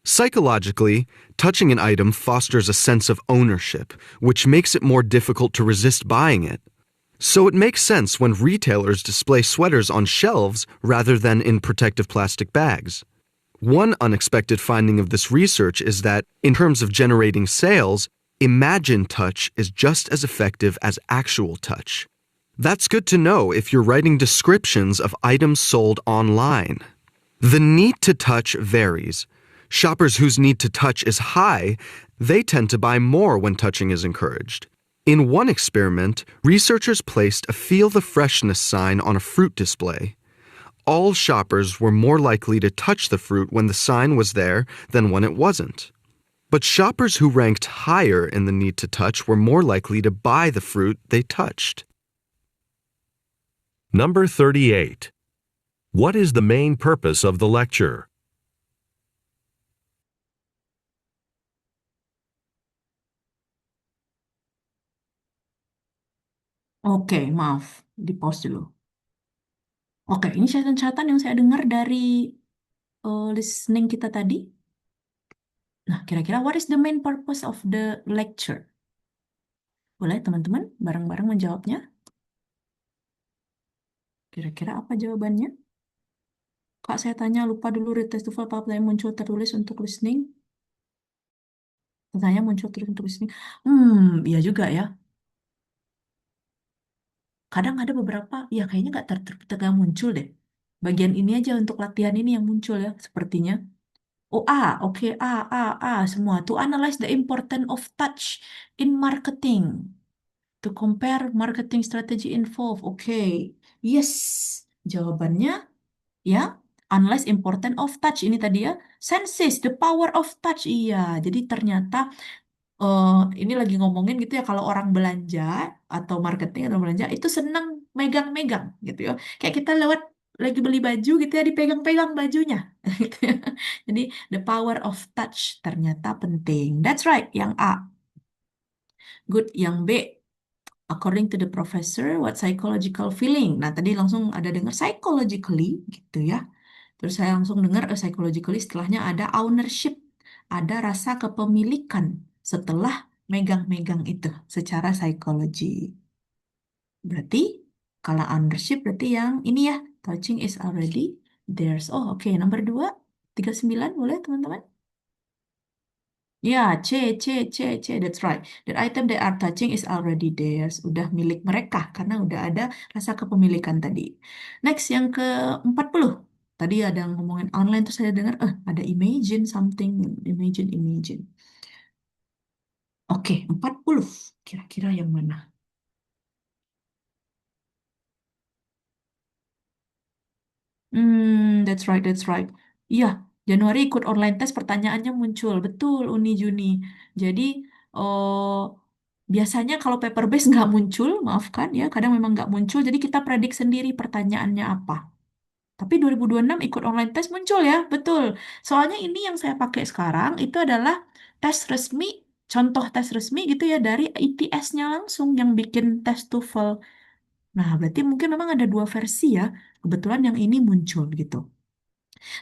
Psychologically, touching an item fosters a sense of ownership, which makes it more difficult to resist buying it. So it makes sense when retailers display sweaters on shelves rather than in protective plastic bags. One unexpected finding of this research is that, in terms of generating sales, imagined touch is just as effective as actual touch. That's good to know if you're writing descriptions of items sold online. The need to touch varies. Shoppers whose need to touch is high, they tend to buy more when touching is encouraged. In one experiment, researchers placed a Feel the Freshness sign on a fruit display. All shoppers were more likely to touch the fruit when the sign was there than when it wasn't. But shoppers who ranked higher in the need to touch were more likely to buy the fruit they touched. Number 38. What is the main purpose of the lecture? Oke, maaf, di pause dulu. Oke, ini catatan-catatan yang saya dengar dari listening kita tadi. Nah, kira-kira what is the main purpose of the lecture? Boleh teman-teman bareng-bareng menjawabnya? Kira-kira apa jawabannya? Kak, saya tanya lupa dulu retest TOEFL apa yang muncul tertulis untuk listening. Pertanyaan muncul terus untuk listening. Iya juga ya. Kadang ada beberapa, ya kayaknya nggak muncul deh. Bagian ini aja untuk latihan ini yang muncul ya, sepertinya. Oh, oke, semua. To analyze the importance of touch in marketing. To compare marketing strategy involved. Oke, yes. Jawabannya ya, analyze importance of touch. Ini tadi ya, senses, the power of touch. Iya, jadi ternyata ini lagi ngomongin gitu ya, kalau orang belanja atau marketing atau belanja itu senang megang-megang gitu ya. Kayak kita lewat lagi beli baju gitu ya, dipegang-pegang bajunya. Gitu ya. Jadi the power of touch ternyata penting. That's right, yang A. Good, yang B. According to the professor, what psychological feeling? Nah, tadi langsung ada dengar psychologically gitu ya. Terus saya langsung dengar psychologically setelahnya ada ownership, ada rasa kepemilikan setelah megang-megang itu secara psikologi. Berarti kalau ownership berarti yang ini ya, touching is already theirs. Oh, oke. Nomor 2, 39 boleh teman-teman? Ya, C, that's right. The item they are touching is already theirs. Udah milik mereka karena udah ada rasa kepemilikan tadi. Next, yang ke-40. Tadi ada yang ngomongin online, terus saya dengar, ada imagine something, imagine. Oke, 40. Kira-kira yang mana? That's right. Iya, Januari ikut online test, pertanyaannya muncul. Betul, Uni Juni. Jadi, oh, biasanya kalau paper base nggak muncul, maafkan ya, kadang memang nggak muncul, jadi kita predik sendiri pertanyaannya apa. Tapi 2026 ikut online test muncul ya, betul. Soalnya ini yang saya pakai sekarang itu adalah tes resmi, contoh tes resmi gitu ya, dari ITS-nya langsung yang bikin tes TOEFL. Nah, berarti mungkin memang ada 2 versi ya. Kebetulan yang ini muncul gitu.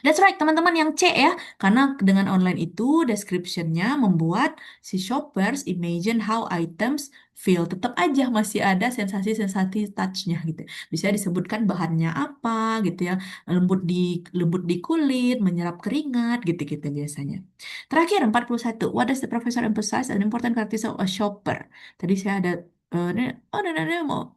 That's right, teman-teman, yang C ya. Karena dengan online itu, description-nya membuat si shoppers imagine how items feel. Tetap aja masih ada sensasi-sensasi touch-nya gitu. Bisa disebutkan bahannya apa gitu ya. Lembut di kulit, menyerap keringat gitu-gitu biasanya. Terakhir, 41. What does the professor emphasize an important characteristic of a shopper? Tadi saya ada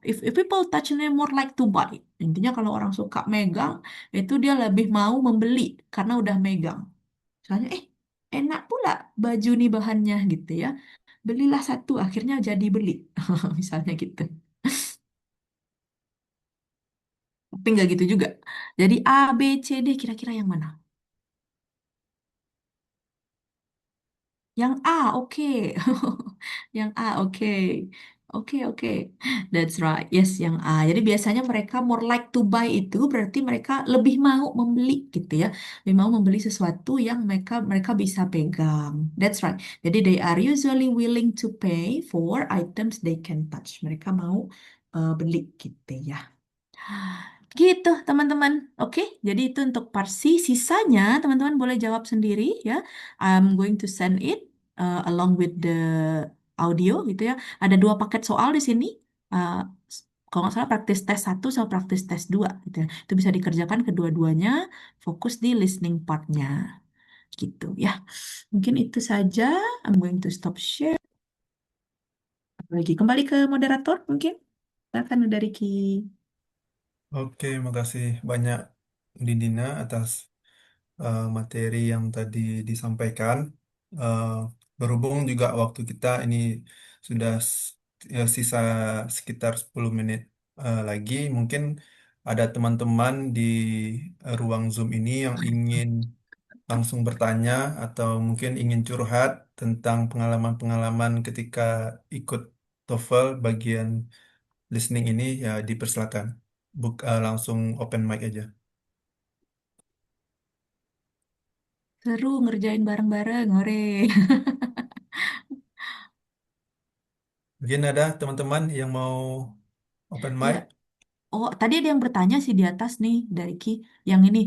if people touch they more like to buy. Intinya kalau orang suka megang itu dia lebih mau membeli karena udah megang. Soalnya enak pula baju nih bahannya gitu ya. Belilah satu akhirnya jadi beli. Misalnya gitu. Tapi nggak gitu juga. Jadi A, B, C, D kira-kira yang mana? Yang A, oke. Yang A, oke. Oke. That's right. Yes, yang A. Jadi biasanya mereka more like to buy itu berarti mereka lebih mau membeli gitu ya. Lebih mau membeli sesuatu yang mereka bisa pegang. That's right. Jadi they are usually willing to pay for items they can touch. Mereka mau beli gitu ya. Gitu, teman-teman. Oke, jadi itu untuk part C. Sisanya, teman-teman boleh jawab sendiri ya. I'm going to send it along with the audio gitu ya. Ada 2 paket soal di sini. Uh, kalau nggak salah praktis tes 1 sama praktis tes 2 gitu ya. Itu bisa dikerjakan kedua-duanya, fokus di listening partnya gitu ya. Mungkin itu saja. I'm going to stop share. Lagi kembali ke moderator mungkin. Silakan dari Ki. Oke, makasih banyak Didina atas materi yang tadi disampaikan. Eh, Berhubung juga waktu kita ini sudah sisa sekitar 10 menit lagi, mungkin ada teman-teman di ruang Zoom ini yang ingin langsung bertanya atau mungkin ingin curhat tentang pengalaman-pengalaman ketika ikut TOEFL bagian listening ini, ya dipersilakan. Langsung open mic aja. Seru ngerjain bareng-bareng, ore. Mungkin ada teman-teman yang mau open Ya, mic. oh tadi ada yang bertanya sih di atas nih dari Ki. Yang ini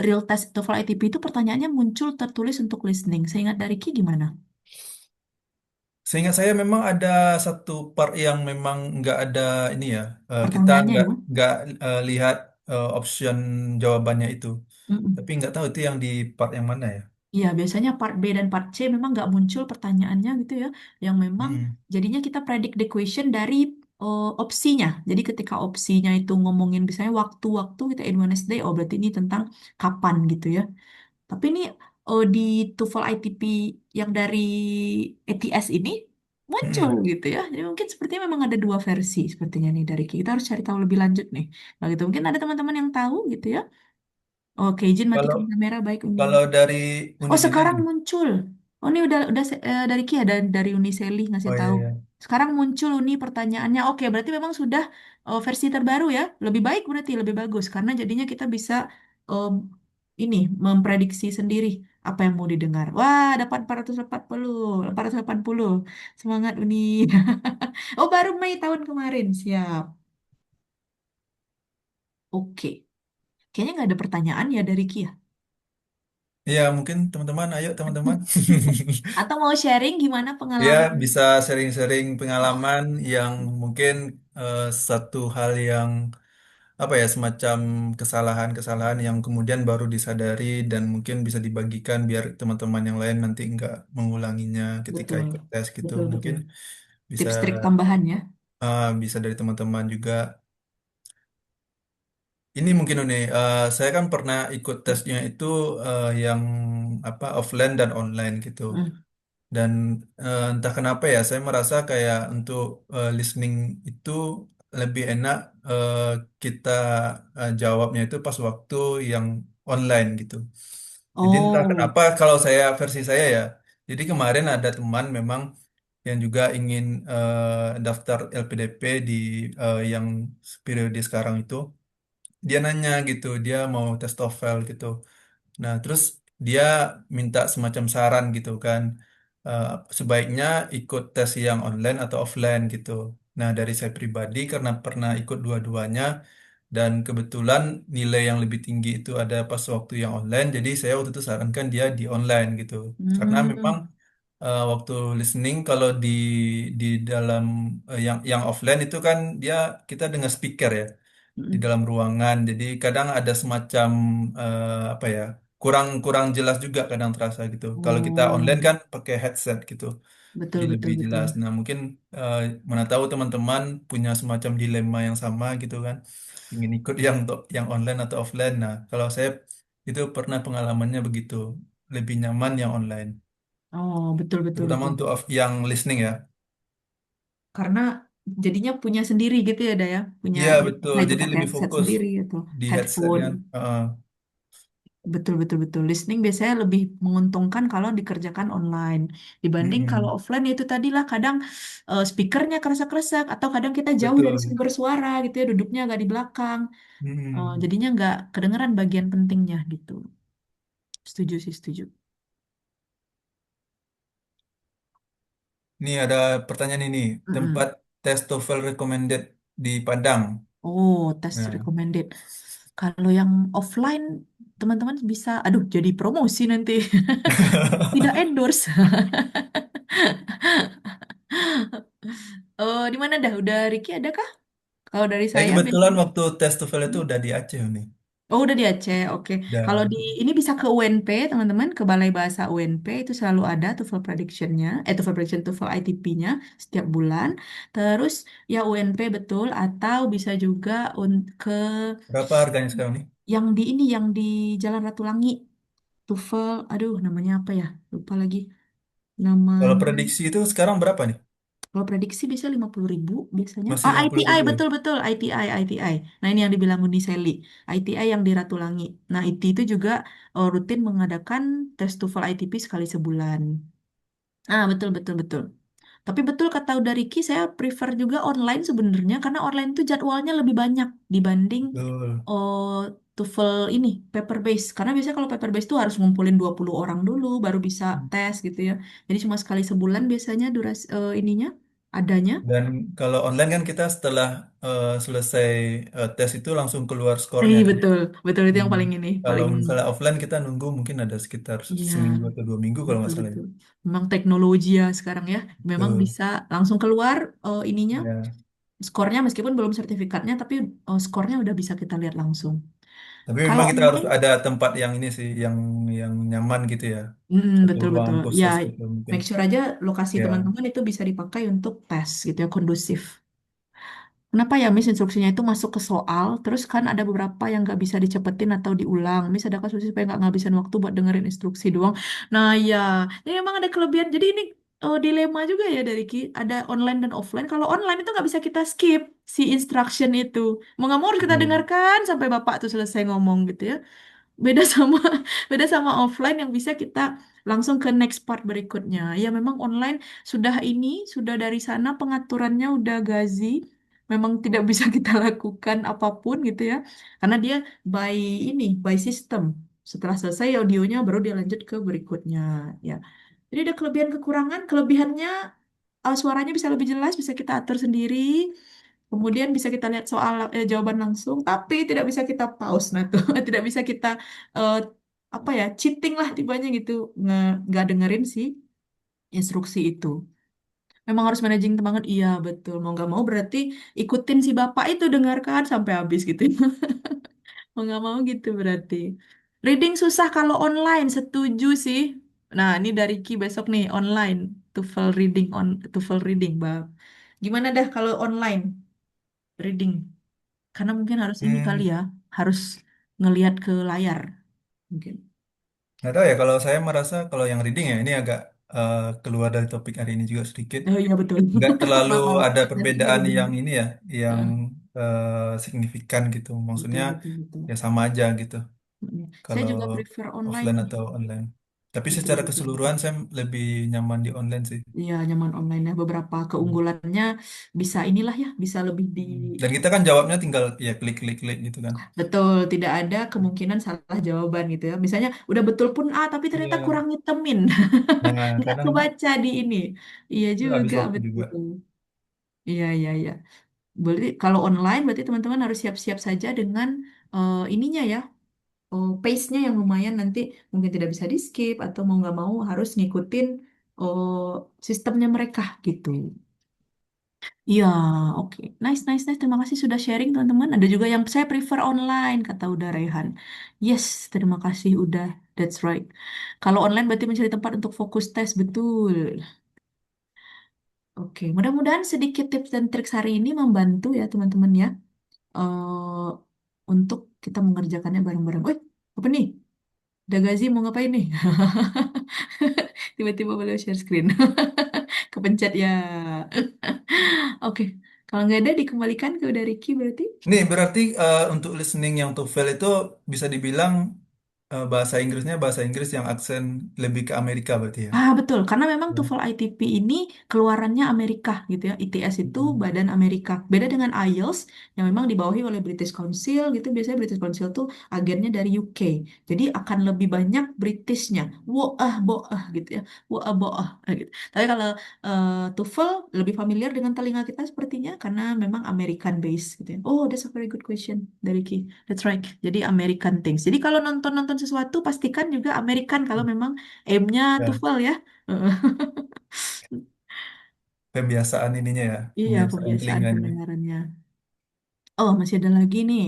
real test TOEFL ITP itu pertanyaannya muncul tertulis untuk listening. Seingat dari Ki gimana? Seingat saya memang ada satu part yang memang nggak ada ini ya. Kita Pertanyaannya nggak ya. nggak lihat option jawabannya itu. Mm-mm. Tapi nggak tahu itu yang di part yang mana ya. Iya, biasanya part B dan part C memang nggak muncul pertanyaannya gitu ya, yang memang Mm-mm. jadinya kita predict the question dari opsinya. Jadi ketika opsinya itu ngomongin misalnya waktu-waktu kita in Wednesday, oh berarti ini tentang kapan gitu ya. Tapi ini di TOEFL ITP yang dari ATS ini muncul Mm-mm. gitu ya. Jadi mungkin sepertinya memang ada dua versi sepertinya nih dari kita harus cari tahu lebih lanjut nih. Nah gitu mungkin ada teman-teman yang tahu gitu ya. Oke, izin Kalau matikan kamera baik Uni. kalau dari Oh Unilini sekarang gimana? muncul. Oh ini udah dari Kia dan dari Uniseli ngasih Oh iya tahu. iya. Sekarang muncul Uni pertanyaannya. Oke berarti memang sudah versi terbaru ya. Lebih baik berarti lebih bagus karena jadinya kita bisa em, ini memprediksi sendiri apa yang mau didengar. Wah dapat 480. Semangat Uni. Oh baru Mei tahun kemarin siap. Oke. Kayaknya nggak ada pertanyaan ya dari Kia. Iya, mungkin teman-teman, ayo teman-teman. Atau mau sharing gimana Ya, pengalaman? bisa sharing-sharing Oh, pengalaman yang mungkin satu hal yang apa ya, semacam kesalahan-kesalahan yang kemudian baru disadari dan mungkin bisa dibagikan biar teman-teman yang lain nanti nggak mengulanginya ketika betul. ikut tes gitu. Betul, betul. Mungkin bisa Tips trik tambahan ya. bisa dari teman-teman juga. Ini mungkin nih, saya kan pernah ikut tesnya itu yang apa, offline dan online gitu. Mm. Dan entah kenapa ya, saya merasa kayak untuk listening itu lebih enak eh, kita jawabnya itu pas waktu yang online gitu. Jadi entah Oh, kenapa kalau saya versi saya ya. Jadi kemarin ada teman memang yang juga ingin daftar LPDP di yang periode sekarang itu. Dia nanya gitu, dia mau tes TOEFL gitu. Nah, terus dia minta semacam saran gitu kan. Eh, Sebaiknya ikut tes yang online atau offline gitu. Nah, dari saya pribadi karena pernah ikut dua-duanya dan kebetulan nilai yang lebih tinggi itu ada pas waktu yang online, jadi saya waktu itu sarankan dia di online gitu. Karena memang hmm, waktu listening kalau di dalam yang offline itu kan dia kita dengar speaker ya di mm, dalam ruangan. Jadi kadang ada semacam apa ya, kurang kurang jelas juga kadang terasa gitu. Kalau kita oh, online kan pakai headset gitu, betul, jadi betul, lebih betul. jelas. Nah mungkin eh, mana tahu teman-teman punya semacam dilema yang sama gitu kan, ingin ikut yang online atau offline. Nah kalau saya itu pernah pengalamannya begitu, lebih nyaman yang online, Oh, betul, betul, terutama betul. untuk yang listening ya. Karena jadinya punya sendiri gitu ya, Daya. Punya, Iya betul, bisa itu jadi pakai lebih headset fokus sendiri gitu. di Headphone. headsetnya. Betul, betul, betul. Listening biasanya lebih menguntungkan kalau dikerjakan online. Dibanding kalau Mm-mm. offline ya itu tadilah kadang speakernya kerasa-kerasa atau kadang kita jauh dari Betul. sumber suara gitu ya, duduknya agak di belakang. Mm-mm. Jadinya nggak kedengeran bagian pentingnya gitu. Setuju sih, setuju. Ini ada pertanyaan ini. Tempat Mm-mm. tes TOEFL recommended di Padang. Oh, tes Nah. recommended. Kalau yang offline, teman-teman bisa, aduh, jadi promosi nanti. Tidak endorse. Oh, di mana dah? Udah Ricky ada kah? Kalau dari Saya saya, kebetulan waktu tes TOEFL itu udah di Aceh nih. oh udah di Aceh, oke. Kalau Dan di ini bisa ke UNP, teman-teman, ke Balai Bahasa UNP itu selalu ada TOEFL prediction-nya, TOEFL prediction, TOEFL ITP-nya setiap bulan. Terus ya UNP betul, atau bisa juga ke berapa harganya sekarang nih? yang di ini, yang di Jalan Ratu Langit. TOEFL, aduh namanya apa ya? Lupa lagi Kalau namanya. prediksi itu sekarang berapa nih? Kalau prediksi bisa 50.000 biasanya. Masih Oh, lima puluh ITI, ribu ya? betul-betul. ITI. Nah, ini yang dibilang Uni Seli. ITI yang di Ratulangi. Nah, itu juga rutin mengadakan tes TOEFL ITP sekali sebulan. Ah, betul, betul, betul. Tapi betul kata udah Ricky, saya prefer juga online sebenarnya karena online itu jadwalnya lebih banyak dibanding Betul. oh, TOEFL ini paper base. Karena biasanya kalau paper base tuh harus ngumpulin 20 orang dulu baru bisa tes gitu ya. Jadi cuma sekali sebulan biasanya durasi ininya adanya. Dan kalau online kan kita setelah selesai tes itu langsung keluar skornya kan. Betul, betul itu yang Hmm. paling ini, Kalau paling misalnya offline kita nunggu mungkin ada sekitar iya, seminggu atau 2 minggu kalau betul nggak salah ya. betul. Memang teknologi ya sekarang ya, memang Betul. bisa langsung keluar ininya Ya. skornya meskipun belum sertifikatnya, tapi skornya udah bisa kita lihat langsung. Tapi Kalau memang kita harus online, ada tempat yang ini sih, yang nyaman gitu ya. Satu betul ruang betul. Ya, khusus gitu mungkin. make sure aja lokasi Ya. teman-teman itu bisa dipakai untuk tes gitu ya, kondusif. Kenapa ya Miss instruksinya itu masuk ke soal, terus kan ada beberapa yang nggak bisa dicepetin atau diulang. Miss ada kasus supaya nggak ngabisin waktu buat dengerin instruksi doang. Nah ya, jadi memang ada kelebihan. Jadi ini dilema juga ya dari Ki. Ada online dan offline. Kalau online itu nggak bisa kita skip si instruction itu. Mau nggak mau harus kita Hmm. dengarkan sampai bapak tuh selesai ngomong gitu ya. Beda sama beda sama offline yang bisa kita langsung ke next part berikutnya. Ya memang online sudah dari sana pengaturannya udah gazi. Memang tidak bisa kita lakukan apapun gitu ya. Karena dia by by system. Setelah selesai audionya baru dia lanjut ke berikutnya ya. Jadi ada kelebihan kekurangan. Kelebihannya suaranya bisa lebih jelas, bisa kita atur sendiri. Kemudian bisa kita lihat soal jawaban langsung, tapi tidak bisa kita pause. Nah, tuh tidak bisa kita eh, apa ya, cheating lah tibanya gitu, nggak dengerin sih instruksi itu. Memang harus managing banget, iya betul. Mau nggak mau berarti ikutin si bapak itu, dengarkan sampai habis gitu. Mau nggak mau gitu berarti. Reading susah kalau online, setuju sih. Nah, ini dari Ki besok nih online, TOEFL reading, Bang. Gimana dah kalau online reading? Karena mungkin harus ini kali Hmm. ya, harus ngelihat ke layar mungkin. Nggak tahu ya, kalau saya merasa kalau yang reading ya ini agak keluar dari topik hari ini juga sedikit. Oh iya betul. Nggak terlalu Maaf, maaf. ada Nanti perbedaan reading. yang ini ya, yang Heeh, signifikan gitu. betul, Maksudnya betul, betul. ya sama aja gitu. Saya Kalau juga prefer online offline nih. atau online. Tapi Betul, secara betul, betul. keseluruhan saya lebih nyaman di online sih. Iya, nyaman online ya. Beberapa Hmm. keunggulannya bisa inilah ya, bisa lebih di... Dan kita kan jawabnya tinggal ya klik klik klik gitu kan. Betul, tidak ada kemungkinan salah jawaban gitu ya. Misalnya udah betul pun A, tapi ternyata Iya. kurang ngitemin. Nah, Nggak kadang kebaca di ini. Iya itu habis juga, waktu juga. betul. Iya, iya, iya. Berarti kalau online berarti teman-teman harus siap-siap saja dengan ininya ya, pace-nya yang lumayan nanti mungkin tidak bisa di skip atau mau nggak mau harus ngikutin oh, sistemnya mereka gitu. Iya, oke. Nice, nice, nice. Terima kasih sudah sharing teman-teman. Ada juga yang saya prefer online, kata udah Rehan. Yes, terima kasih udah. That's right. Kalau online berarti mencari tempat untuk fokus tes, betul. Oke, mudah-mudahan sedikit tips dan trik hari ini membantu ya teman-teman ya. eh untuk kita mengerjakannya bareng-bareng. Wih, apa nih? Dagazi mau ngapain nih? Tiba-tiba beliau share screen. Kepencet ya. Oke, kalau nggak ada dikembalikan ke udah Ricky berarti. Nih berarti untuk listening yang TOEFL itu bisa dibilang bahasa Inggrisnya bahasa Inggris yang aksen lebih ke Amerika berarti ya. Ah, betul. Karena memang Ya. TOEFL ITP ini keluarannya Amerika gitu ya. ITS itu Hmm. badan Amerika. Beda dengan IELTS yang memang dibawahi oleh British Council gitu. Biasanya British Council tuh agennya dari UK. Jadi akan lebih banyak Britishnya. Woah, boah gitu ya. Woah, boah gitu. Tapi kalau TOEFL lebih familiar dengan telinga kita sepertinya karena memang American based gitu ya. Oh, that's a very good question dari Ki. That's right. Jadi American things. Jadi kalau nonton-nonton sesuatu pastikan juga American kalau memang aimnya Ya, TOEFL ya. Heeh. kebiasaan ininya ya, Iya, kebiasaan kebiasaan telinganya. pendengarannya. Oh, masih ada lagi nih.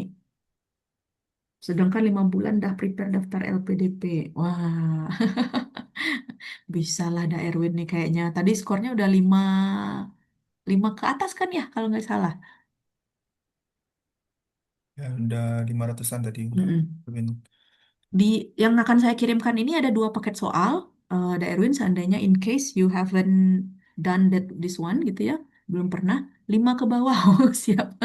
Sedangkan 5 bulan dah prepare daftar LPDP. Wah, bisa lah ada Erwin nih kayaknya. Tadi skornya udah 5 ke atas kan ya, kalau nggak salah. Ya udah 500-an tadi udah. Mm-mm. Di yang akan saya kirimkan ini ada 2 paket soal, Da Erwin, seandainya in case you haven't done this one gitu ya, belum pernah, 5 ke bawah. Oh, siap.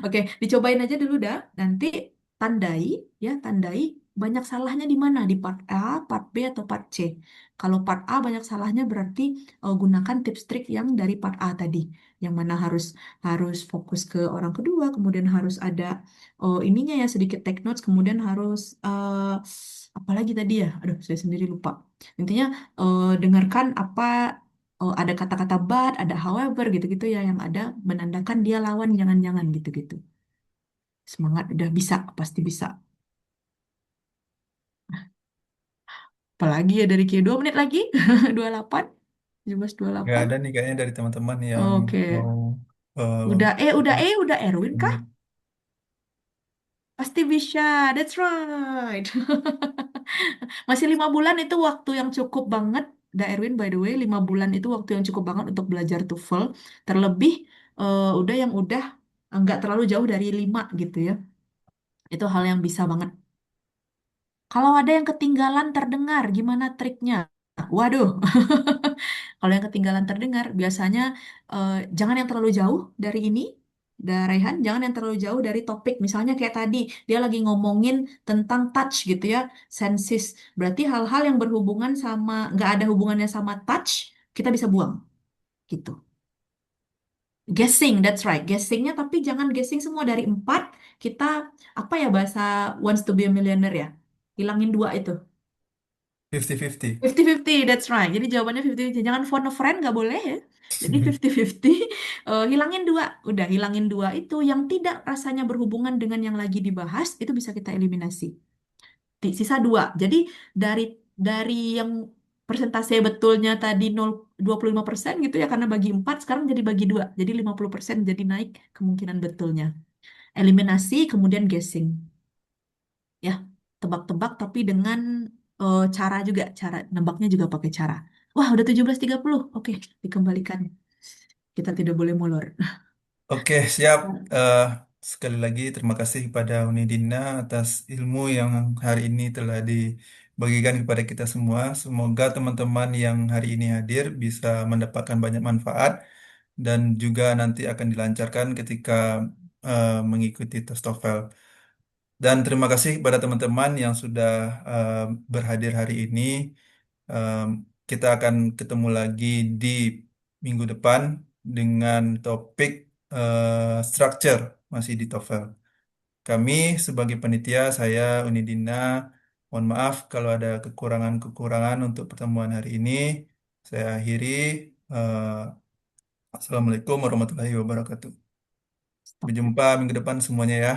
Oke, dicobain aja dulu dah. Nanti tandai, ya tandai banyak salahnya di mana, di part A, part B atau part C. Kalau part A banyak salahnya berarti gunakan tips trik yang dari part A tadi, yang mana harus harus fokus ke orang kedua, kemudian harus ada ininya ya sedikit take notes, kemudian harus apa lagi tadi ya? Aduh, saya sendiri lupa. Intinya dengarkan apa, ada kata-kata but, ada however gitu-gitu ya yang ada menandakan dia lawan jangan-jangan gitu-gitu. Semangat, udah bisa, pasti bisa. Apalagi ya dari Q 2 menit lagi, 28, Nggak 17.28. ada nih kayaknya dari teman-teman yang Oke. mau eh, Udah Erwin kah? ini. Pasti bisa, that's right. Masih 5 bulan itu waktu yang cukup banget, Da Erwin, by the way, 5 bulan itu waktu yang cukup banget untuk belajar TOEFL. Terlebih udah yang udah nggak terlalu jauh dari 5 gitu ya. Itu hal yang bisa banget. Kalau ada yang ketinggalan terdengar, gimana triknya? Waduh, kalau yang ketinggalan terdengar, biasanya jangan yang terlalu jauh dari ini, Raihan, jangan yang terlalu jauh dari topik. Misalnya kayak tadi, dia lagi ngomongin tentang touch gitu ya, senses. Berarti hal-hal yang berhubungan sama, nggak ada hubungannya sama touch, kita bisa buang gitu. Guessing, that's right. Guessingnya tapi jangan guessing semua dari 4. Kita, apa ya bahasa wants to be a millionaire ya? Hilangin 2 itu. 50-50. 50-50, that's right. Jadi jawabannya 50-50. Jangan phone a friend, nggak boleh ya. Jadi 50-50, hilangin 2. Udah, hilangin 2 itu yang tidak rasanya berhubungan dengan yang lagi dibahas, itu bisa kita eliminasi. Sisa 2. Jadi dari yang persentase betulnya tadi 25% gitu ya, karena bagi 4, sekarang jadi bagi 2. Jadi 50% jadi naik kemungkinan betulnya. Eliminasi, kemudian guessing. Ya, tebak-tebak tapi dengan cara juga, cara nebaknya juga pakai cara. Wah, udah 17.30. Oke, dikembalikan. Kita tidak boleh molor. Oke, siap. Eh, Sekali lagi terima kasih kepada Unidina atas ilmu yang hari ini telah dibagikan kepada kita semua. Semoga teman-teman yang hari ini hadir bisa mendapatkan banyak manfaat dan juga nanti akan dilancarkan ketika mengikuti tes TOEFL. Dan terima kasih kepada teman-teman yang sudah eh, berhadir hari ini. Em, Kita akan ketemu lagi di minggu depan dengan topik structure masih di TOEFL. Kami sebagai panitia, saya Unidina, mohon maaf kalau ada kekurangan-kekurangan untuk pertemuan hari ini. Saya akhiri. Eh, Assalamualaikum warahmatullahi wabarakatuh. Sampai jumpa minggu depan semuanya ya.